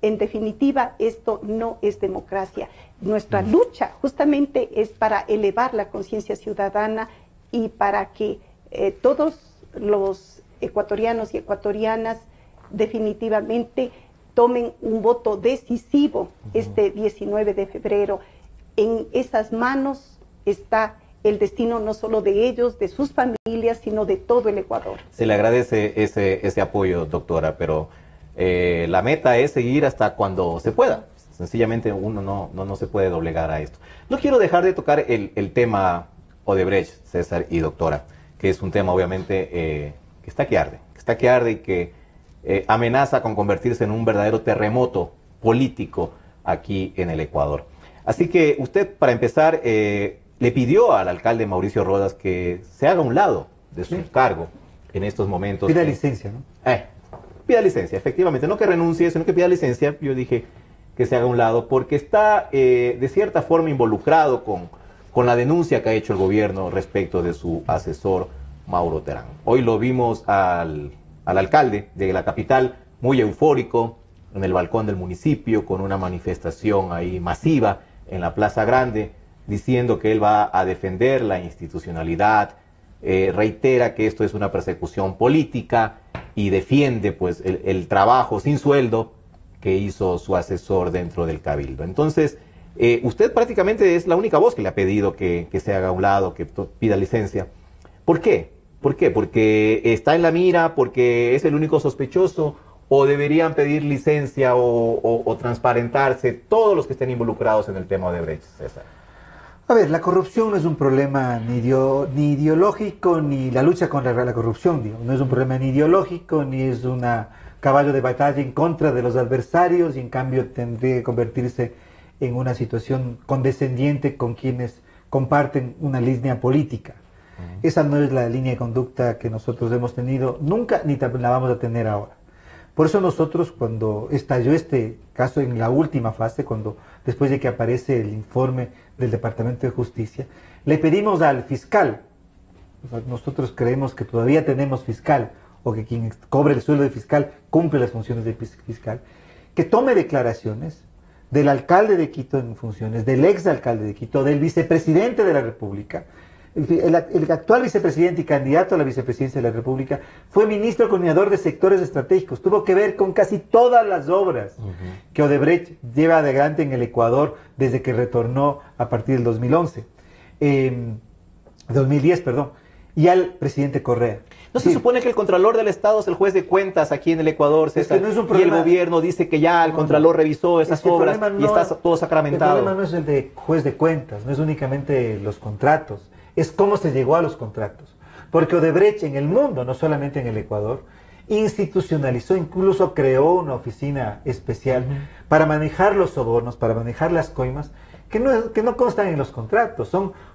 En definitiva, esto no es democracia. Nuestra lucha justamente es para elevar la conciencia ciudadana y para que todos los ecuatorianos y ecuatorianas definitivamente tomen un voto decisivo este 19 de febrero. En esas manos está el destino no solo de ellos, de sus familias, sino de todo el Ecuador. Se le agradece ese apoyo, doctora, pero la meta es seguir hasta cuando se pueda. Sencillamente uno no se puede doblegar a esto. No quiero dejar de tocar el tema Odebrecht, César y doctora, que es un tema obviamente que está que arde y que amenaza con convertirse en un verdadero terremoto político aquí en el Ecuador. Así que usted, para empezar, le pidió al alcalde Mauricio Rodas que se haga a un lado de su cargo en estos momentos. Pida licencia, ¿no? Pida licencia, efectivamente, no que renuncie, sino que pida licencia. Yo dije que se haga a un lado porque está de cierta forma involucrado con la denuncia que ha hecho el gobierno respecto de su asesor Mauro Terán. Hoy lo vimos al alcalde de la capital muy eufórico en el balcón del municipio con una manifestación ahí masiva en la Plaza Grande diciendo que él va a defender la institucionalidad, reitera que esto es una persecución política y defiende pues el trabajo sin sueldo que hizo su asesor dentro del Cabildo. Entonces, usted prácticamente es la única voz que le ha pedido que se haga a un lado, que pida licencia. ¿Por qué? ¿Por qué? ¿Porque está en la mira? ¿Porque es el único sospechoso? ¿O deberían pedir licencia o transparentarse todos los que estén involucrados en el tema de Odebrecht, César? A ver, la corrupción no es un problema ni ideológico, ni la lucha contra la corrupción, digo. No es un problema ni ideológico, ni es un caballo de batalla en contra de los adversarios, y en cambio tendría que convertirse en una situación condescendiente con quienes comparten una línea política. Esa no es la línea de conducta que nosotros hemos tenido nunca, ni la vamos a tener ahora. Por eso nosotros, cuando estalló este caso en la última fase, después de que aparece el informe del Departamento de Justicia, le pedimos al fiscal, o sea, nosotros creemos que todavía tenemos fiscal, o que quien cobre el sueldo de fiscal cumple las funciones de fiscal, que tome declaraciones del alcalde de Quito en funciones, del exalcalde de Quito, del vicepresidente de la República. El actual vicepresidente y candidato a la vicepresidencia de la República fue ministro coordinador de sectores estratégicos. Tuvo que ver con casi todas las obras que Odebrecht lleva adelante en el Ecuador desde que retornó a partir del 2010, perdón, y al presidente Correa. ¿No se supone que el Contralor del Estado es el juez de cuentas aquí en el Ecuador, César? No es un y problema. el gobierno dice que ya el Contralor revisó esas obras y está todo sacramentado. El problema no es el de juez de cuentas, no es únicamente los contratos, es cómo se llegó a los contratos. Porque Odebrecht en el mundo, no solamente en el Ecuador, institucionalizó, incluso creó una oficina especial para manejar los sobornos, para manejar las coimas, que no constan en los contratos,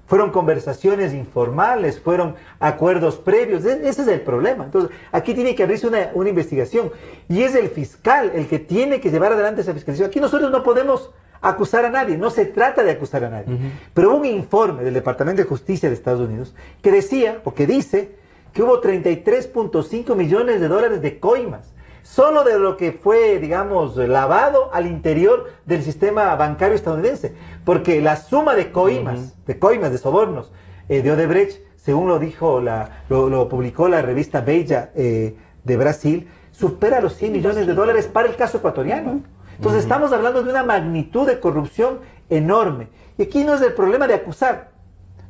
fueron conversaciones informales, fueron acuerdos previos. Ese es el problema. Entonces, aquí tiene que abrirse una investigación, y es el fiscal el que tiene que llevar adelante esa fiscalización. Aquí nosotros no podemos acusar a nadie, no se trata de acusar a nadie. Pero hubo un informe del Departamento de Justicia de Estados Unidos que decía, o que dice, que hubo 33.5 millones de dólares de coimas, solo de lo que fue, digamos, lavado al interior del sistema bancario estadounidense. Porque la suma de coimas, de sobornos de Odebrecht, según lo dijo, lo publicó la revista Veja de Brasil, supera los 100 millones de dólares para el caso ecuatoriano. Entonces estamos hablando de una magnitud de corrupción enorme. Y aquí no es el problema de acusar.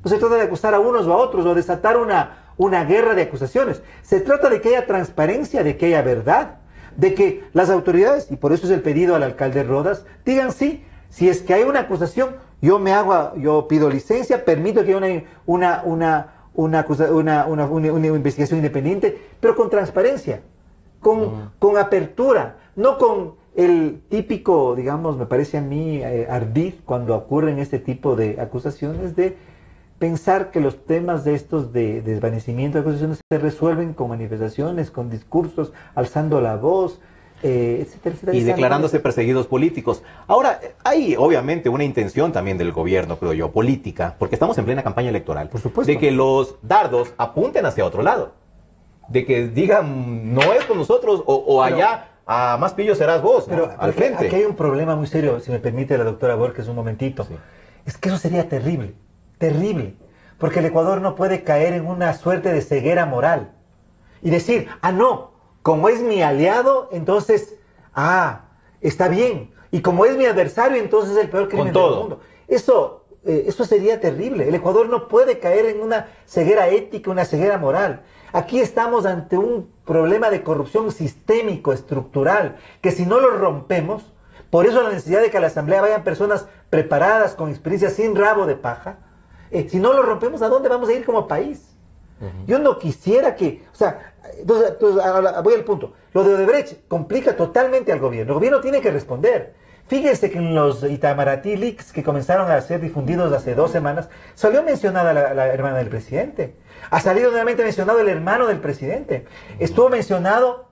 No se trata de acusar a unos o a otros o desatar una guerra de acusaciones. Se trata de que haya transparencia, de que haya verdad, de que las autoridades, y por eso es el pedido al alcalde Rodas, digan sí, si es que hay una acusación, yo pido licencia, permito que haya una investigación independiente, pero con transparencia, con apertura, no con el típico, digamos, me parece a mí, ardid cuando ocurren este tipo de acusaciones, de pensar que los temas de estos de desvanecimiento de acusaciones se resuelven con manifestaciones, con discursos, alzando la voz, etcétera, etcétera. Y declarándose perseguidos políticos. Ahora, hay obviamente una intención también del gobierno, creo yo, política, porque estamos en plena campaña electoral, por supuesto, de que los dardos apunten hacia otro lado, de que digan, no es con nosotros, o allá, a más pillo serás vos, ¿no? Pero al frente. Aquí hay un problema muy serio, si me permite la doctora Borges un momentito. Sí. Es que eso sería terrible, terrible, porque el Ecuador no puede caer en una suerte de ceguera moral y decir, no, como es mi aliado, entonces, está bien, y como es mi adversario, entonces es el peor crimen del mundo. Eso sería terrible. El Ecuador no puede caer en una ceguera ética, una ceguera moral. Aquí estamos ante un problema de corrupción sistémico, estructural, que si no lo rompemos, por eso la necesidad de que a la Asamblea vayan personas preparadas, con experiencia, sin rabo de paja, si no lo rompemos, ¿a dónde vamos a ir como país? Yo no quisiera que, entonces ahora voy al punto. Lo de Odebrecht complica totalmente al gobierno. El gobierno tiene que responder. Fíjense que en los Itamaraty Leaks que comenzaron a ser difundidos hace 2 semanas, salió mencionada la hermana del presidente. Ha salido nuevamente mencionado el hermano del presidente. Estuvo mencionado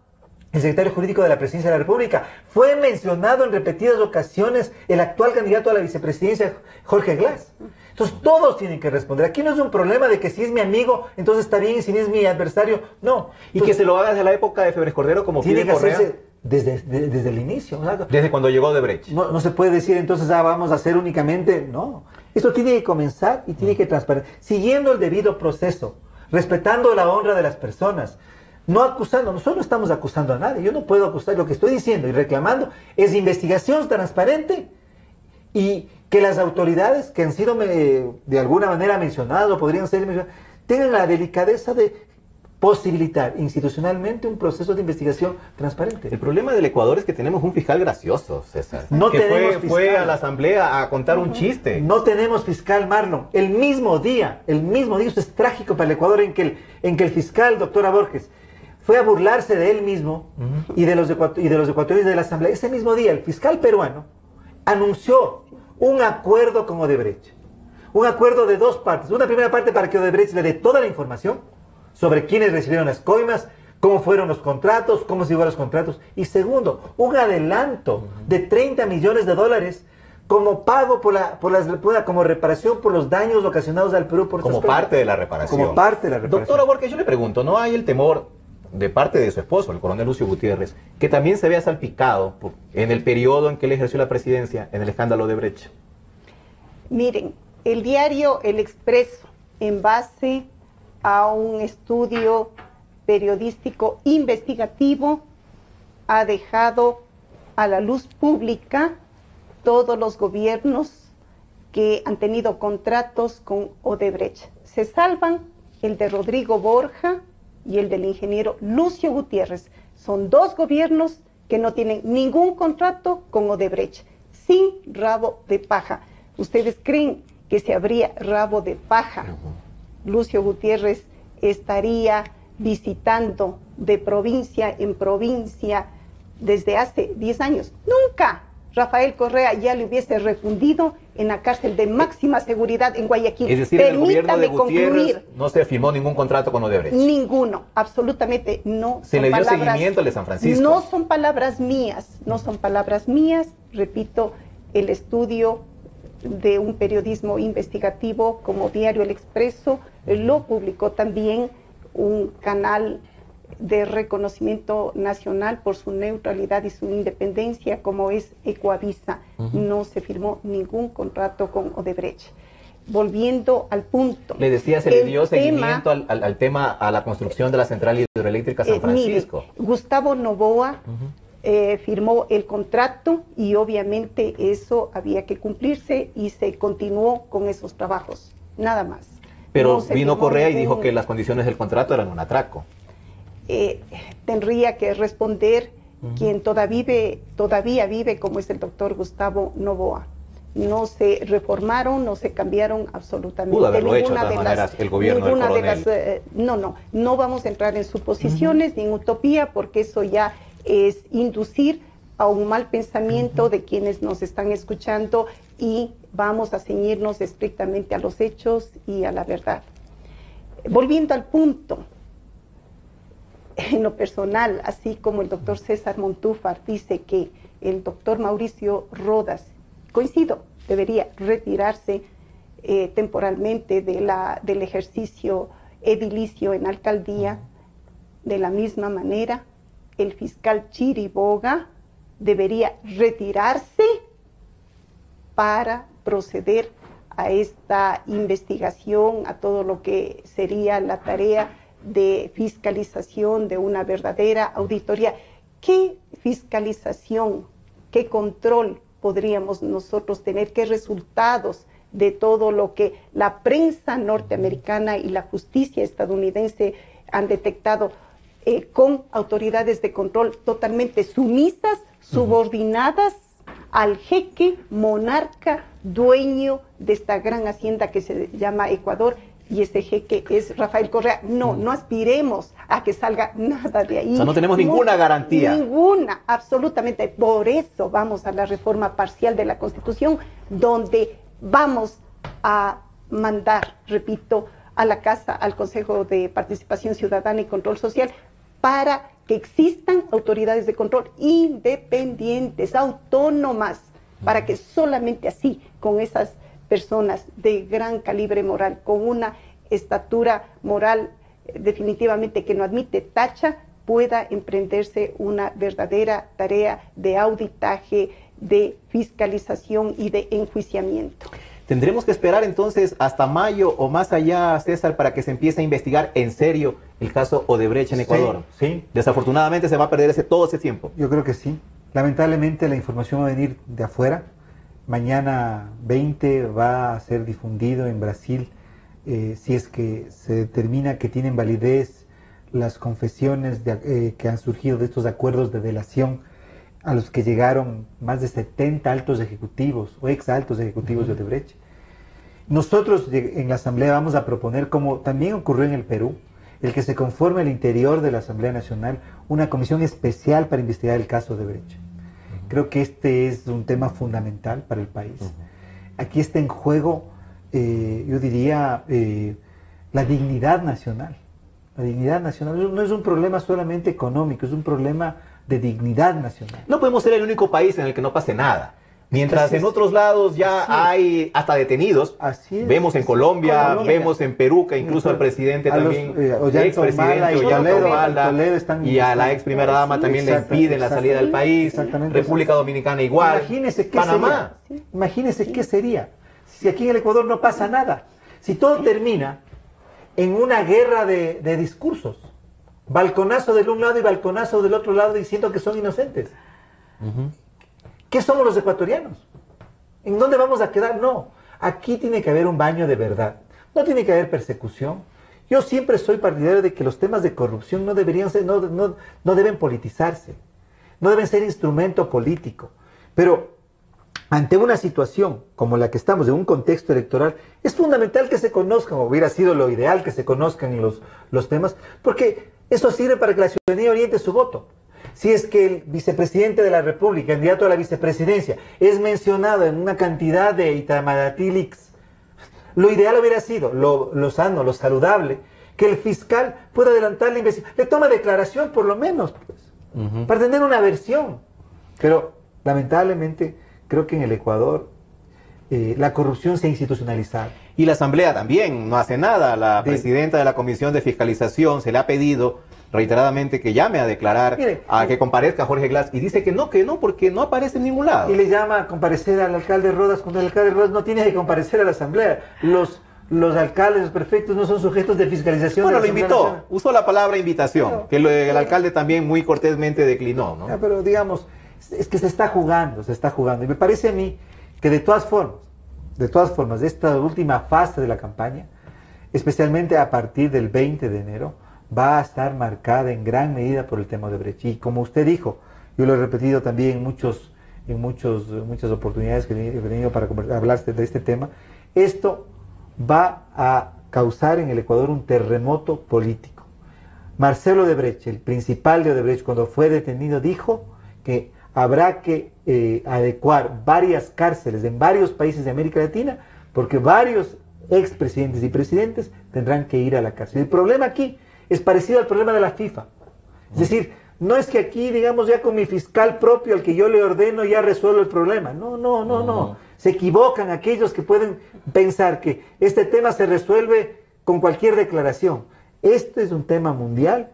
el secretario jurídico de la Presidencia de la República. Fue mencionado en repetidas ocasiones el actual candidato a la vicepresidencia, Jorge Glass. Entonces todos tienen que responder. Aquí no es un problema de que si es mi amigo, entonces está bien, y si es mi adversario, no. Y que se lo haga desde la época de Febres Cordero, como tiene pide que Correa. hacerse desde el inicio. Desde cuando llegó Odebrecht. No se puede decir entonces, vamos a hacer únicamente, no. Esto tiene que comenzar y tiene que transparentar, siguiendo el debido proceso, respetando la honra de las personas, no acusando. Nosotros no estamos acusando a nadie. Yo no puedo acusar. Lo que estoy diciendo y reclamando es investigación transparente, y que las autoridades que han sido de alguna manera mencionadas o podrían ser mencionadas tengan la delicadeza de posibilitar institucionalmente un proceso de investigación transparente. El problema del Ecuador es que tenemos un fiscal gracioso, César. No que tenemos fiscal. Fue a la asamblea a contar un chiste. No tenemos fiscal, Marlon. El mismo día, eso es trágico para el Ecuador, en que el fiscal, doctora Borges, fue a burlarse de él mismo y de los ecuatorianos de la asamblea. Ese mismo día, el fiscal peruano anunció un acuerdo con Odebrecht. un acuerdo de dos partes. Una primera parte para que Odebrecht le dé toda la información sobre quiénes recibieron las coimas, cómo fueron los contratos, cómo se llevaron los contratos. Y segundo, un adelanto de 30 millones de dólares como pago como reparación por los daños ocasionados al Perú por como estas parte coimas. de la reparación. Como parte de la reparación. Doctora Borges, yo le pregunto, ¿no hay el temor de parte de su esposo, el coronel Lucio Gutiérrez, que también se vea salpicado en el periodo en que él ejerció la presidencia, en el escándalo de Odebrecht? Miren, el diario El Expreso, en base a un estudio periodístico investigativo, ha dejado a la luz pública todos los gobiernos que han tenido contratos con Odebrecht. Se salvan el de Rodrigo Borja y el del ingeniero Lucio Gutiérrez. Son dos gobiernos que no tienen ningún contrato con Odebrecht, sin rabo de paja. ¿Ustedes creen que si habría rabo de paja, Lucio Gutiérrez estaría visitando de provincia en provincia desde hace 10 años? Nunca. Rafael Correa ya le hubiese refundido en la cárcel de máxima seguridad en Guayaquil. Es decir, en el gobierno de Gutiérrez no se firmó ningún contrato con Odebrecht. Ninguno, absolutamente no. Se le dio seguimiento al de San Francisco. No son palabras mías, no son palabras mías. Repito, el estudio de un periodismo investigativo como Diario El Expreso lo publicó también un canal de reconocimiento nacional por su neutralidad y su independencia, como es Ecoavisa. No se firmó ningún contrato con Odebrecht. Volviendo al punto. Le decía, se le dio seguimiento al tema, a la construcción de la central hidroeléctrica San Francisco. Mire, Gustavo Noboa firmó el contrato y obviamente eso había que cumplirse y se continuó con esos trabajos, nada más. Pero vino Correa y dijo que las condiciones del contrato eran un atraco. Tendría que responder quien todavía vive, como es el doctor Gustavo Noboa. No se reformaron, no se cambiaron absolutamente. Pudo haberlo hecho de todas maneras el gobierno del coronel. No vamos a entrar en suposiciones ni en utopía, porque eso ya es inducir a un mal pensamiento de quienes nos están escuchando, y vamos a ceñirnos estrictamente a los hechos y a la verdad. Volviendo al punto, en lo personal, así como el doctor César Montúfar dice que el doctor Mauricio Rodas, coincido, debería retirarse temporalmente del ejercicio edilicio en alcaldía, de la misma manera, el fiscal Chiriboga debería retirarse para proceder a esta investigación, a todo lo que sería la tarea de fiscalización de una verdadera auditoría. ¿Qué fiscalización, qué control podríamos nosotros tener? ¿Qué resultados de todo lo que la prensa norteamericana y la justicia estadounidense han detectado con autoridades de control totalmente sumisas, subordinadas al jeque monarca dueño de esta gran hacienda que se llama Ecuador? Y ese jeque es Rafael Correa. No aspiremos a que salga nada de ahí. O sea, no tenemos ninguna garantía. Ninguna, absolutamente. Por eso vamos a la reforma parcial de la Constitución, donde vamos a mandar, repito, a la Casa, al Consejo de Participación Ciudadana y Control Social, para que existan autoridades de control independientes, autónomas, para que solamente así, con esas personas de gran calibre moral, con una estatura moral definitivamente que no admite tacha, pueda emprenderse una verdadera tarea de auditaje, de fiscalización y de enjuiciamiento. ¿Tendremos que esperar entonces hasta mayo o más allá, César, para que se empiece a investigar en serio el caso Odebrecht en Ecuador? Sí. Desafortunadamente se va a perder todo ese tiempo. Yo creo que sí. Lamentablemente la información va a venir de afuera. Mañana 20 va a ser difundido en Brasil, si es que se determina que tienen validez las confesiones que han surgido de estos acuerdos de delación a los que llegaron más de 70 altos ejecutivos o ex altos ejecutivos de Odebrecht. Nosotros en la Asamblea vamos a proponer, como también ocurrió en el Perú, el que se conforme al interior de la Asamblea Nacional una comisión especial para investigar el caso Odebrecht. Creo que este es un tema fundamental para el país. Aquí está en juego yo diría, la dignidad nacional. La dignidad nacional no es un problema solamente económico, es un problema de dignidad nacional. No podemos ser el único país en el que no pase nada. Mientras en otros lados ya hay hasta detenidos, vemos en Colombia, vemos en Perú, que incluso al presidente también, expresidente Ollanta y a la ex primera dama también le impiden la salida del país, República Dominicana igual, Panamá. Imagínese qué sería si aquí en el Ecuador no pasa nada, si todo termina en una guerra de discursos, balconazo de un lado y balconazo del otro lado diciendo que son inocentes. ¿Qué somos los ecuatorianos? ¿En dónde vamos a quedar? No, aquí tiene que haber un baño de verdad, no tiene que haber persecución. Yo siempre soy partidario de que los temas de corrupción no deberían ser, no deben politizarse, no deben ser instrumento político, pero ante una situación como la que estamos, en un contexto electoral, es fundamental que se conozcan, o hubiera sido lo ideal que se conozcan los temas, porque eso sirve para que la ciudadanía oriente su voto. Si es que el vicepresidente de la República, candidato a la vicepresidencia, es mencionado en una cantidad de Itamaraty Leaks, lo ideal hubiera sido, lo sano, lo saludable, que el fiscal pueda adelantar la investigación, le toma declaración por lo menos, pues, para tener una versión. Pero lamentablemente creo que en el Ecuador la corrupción se ha institucionalizado. Y la Asamblea también no hace nada. La presidenta de la Comisión de Fiscalización se le ha pedido reiteradamente que llame a declarar, que comparezca Jorge Glass, y dice que no, porque no aparece en ningún lado. Y le llama a comparecer al alcalde Rodas, cuando el alcalde Rodas no tiene que comparecer a la Asamblea. Los alcaldes, los prefectos no son sujetos de fiscalización. Bueno, lo invitó, usó la palabra invitación, que el alcalde también muy cortésmente declinó, ¿no? Pero digamos, es que se está jugando. Y me parece a mí que de todas formas, de esta última fase de la campaña, especialmente a partir del 20 de enero, va a estar marcada en gran medida por el tema de Odebrecht. Y como usted dijo, yo lo he repetido también en muchas oportunidades que he tenido para hablar de este tema, esto va a causar en el Ecuador un terremoto político. Marcelo Odebrecht, el principal de Odebrecht, cuando fue detenido, dijo que habrá que adecuar varias cárceles en varios países de América Latina, porque varios expresidentes y presidentes tendrán que ir a la cárcel. El problema aquí es parecido al problema de la FIFA. Es decir, no es que aquí, digamos, ya con mi fiscal propio al que yo le ordeno ya resuelvo el problema. No. Se equivocan aquellos que pueden pensar que este tema se resuelve con cualquier declaración. Este es un tema mundial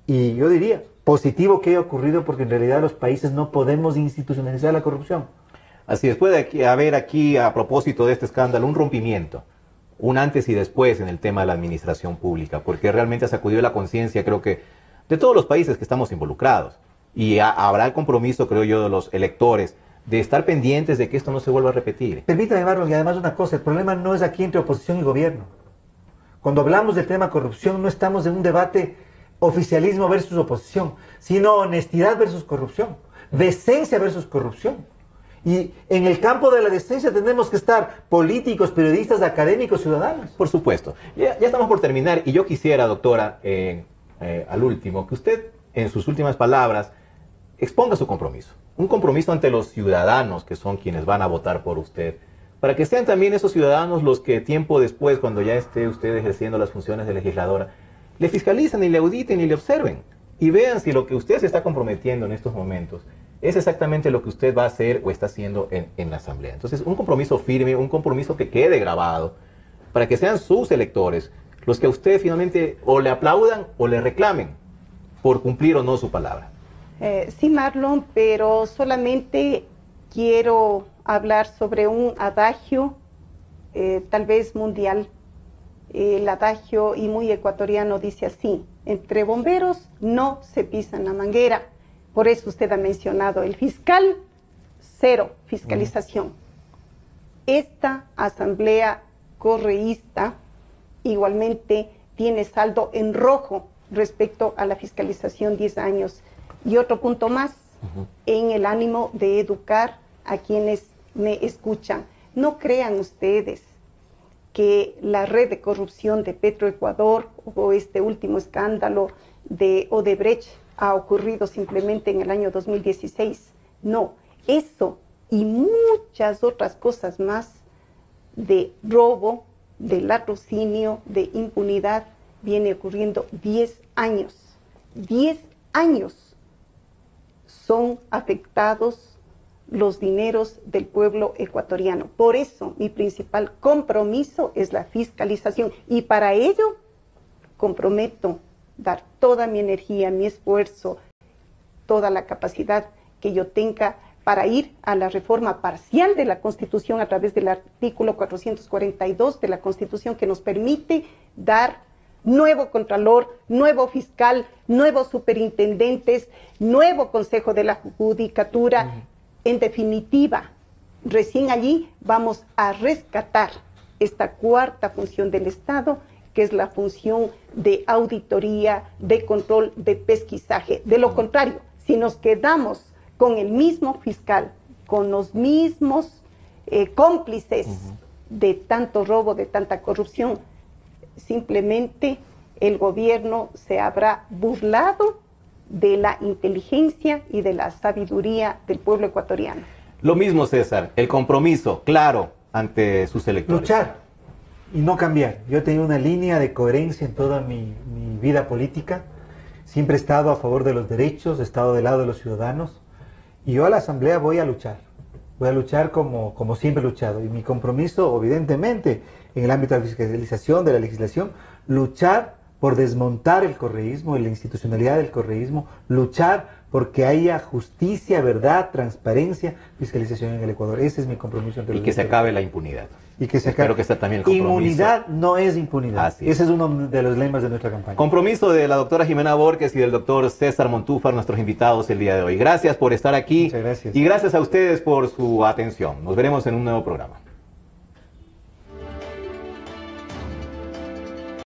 y yo diría positivo que haya ocurrido, porque en realidad los países no podemos institucionalizar la corrupción. Así es, puede haber aquí, a propósito de este escándalo, un rompimiento, un antes y después en el tema de la administración pública, porque realmente ha sacudido la conciencia, creo que, de todos los países que estamos involucrados. Y habrá el compromiso, creo yo, de los electores, de estar pendientes de que esto no se vuelva a repetir. Permítame, Marlon, y además una cosa, el problema no es aquí entre oposición y gobierno. Cuando hablamos del tema corrupción, no estamos en un debate oficialismo versus oposición, sino honestidad versus corrupción, decencia versus corrupción. Y en el campo de la decencia tenemos que estar políticos, periodistas, académicos, ciudadanos. Por supuesto. Ya estamos por terminar y yo quisiera, doctora, al último, que usted en sus últimas palabras exponga su compromiso. Un compromiso ante los ciudadanos que son quienes van a votar por usted, para que sean también esos ciudadanos los que tiempo después, cuando ya esté usted ejerciendo las funciones de legisladora, le fiscalicen y le auditen y le observen y vean si lo que usted se está comprometiendo en estos momentos es exactamente lo que usted va a hacer o está haciendo en la Asamblea. Entonces, un compromiso firme, un compromiso que quede grabado, para que sean sus electores los que a usted finalmente o le aplaudan o le reclamen por cumplir o no su palabra. Sí, Marlon, pero solamente quiero hablar sobre un adagio, tal vez mundial. El adagio y muy ecuatoriano dice así: entre bomberos no se pisan la manguera. Por eso usted ha mencionado el fiscal, cero fiscalización. Esta asamblea correísta igualmente tiene saldo en rojo respecto a la fiscalización 10 años. Y otro punto más, en el ánimo de educar a quienes me escuchan. No crean ustedes que la red de corrupción de Petroecuador o este último escándalo de Odebrecht ha ocurrido simplemente en el año 2016. No, eso y muchas otras cosas más de robo, de latrocinio, de impunidad, viene ocurriendo 10 años. 10 años son afectados los dineros del pueblo ecuatoriano. Por eso mi principal compromiso es la fiscalización y para ello comprometo dar toda mi energía, mi esfuerzo, toda la capacidad que yo tenga para ir a la reforma parcial de la Constitución a través del artículo 442 de la Constitución que nos permite dar nuevo contralor, nuevo fiscal, nuevos superintendentes, nuevo Consejo de la Judicatura. En definitiva, recién allí vamos a rescatar esta cuarta función del Estado, que es la función de auditoría, de control, de pesquisaje. De lo contrario, si nos quedamos con el mismo fiscal, con los mismos cómplices de tanto robo, de tanta corrupción, simplemente el gobierno se habrá burlado de la inteligencia y de la sabiduría del pueblo ecuatoriano. Lo mismo, César, el compromiso claro ante sus electores. Luchar y no cambiar. Yo he tenido una línea de coherencia en toda mi vida política. Siempre he estado a favor de los derechos, he estado del lado de los ciudadanos. Y yo a la Asamblea voy a luchar. Voy a luchar como siempre he luchado. Y mi compromiso, evidentemente, en el ámbito de la fiscalización, de la legislación, luchar por desmontar el correísmo y la institucionalidad del correísmo, luchar porque haya justicia, verdad, transparencia, fiscalización en el Ecuador. Ese es mi compromiso. Y que se acabe la impunidad. Y que se acabe. Espero que sea también el compromiso. Inmunidad no es impunidad. Así es. Ese es uno de los lemas de nuestra campaña. Compromiso de la doctora Jimena Borges y del doctor César Montúfar, nuestros invitados el día de hoy. Gracias por estar aquí. Muchas gracias. Y gracias a ustedes por su atención. Nos veremos en un nuevo programa.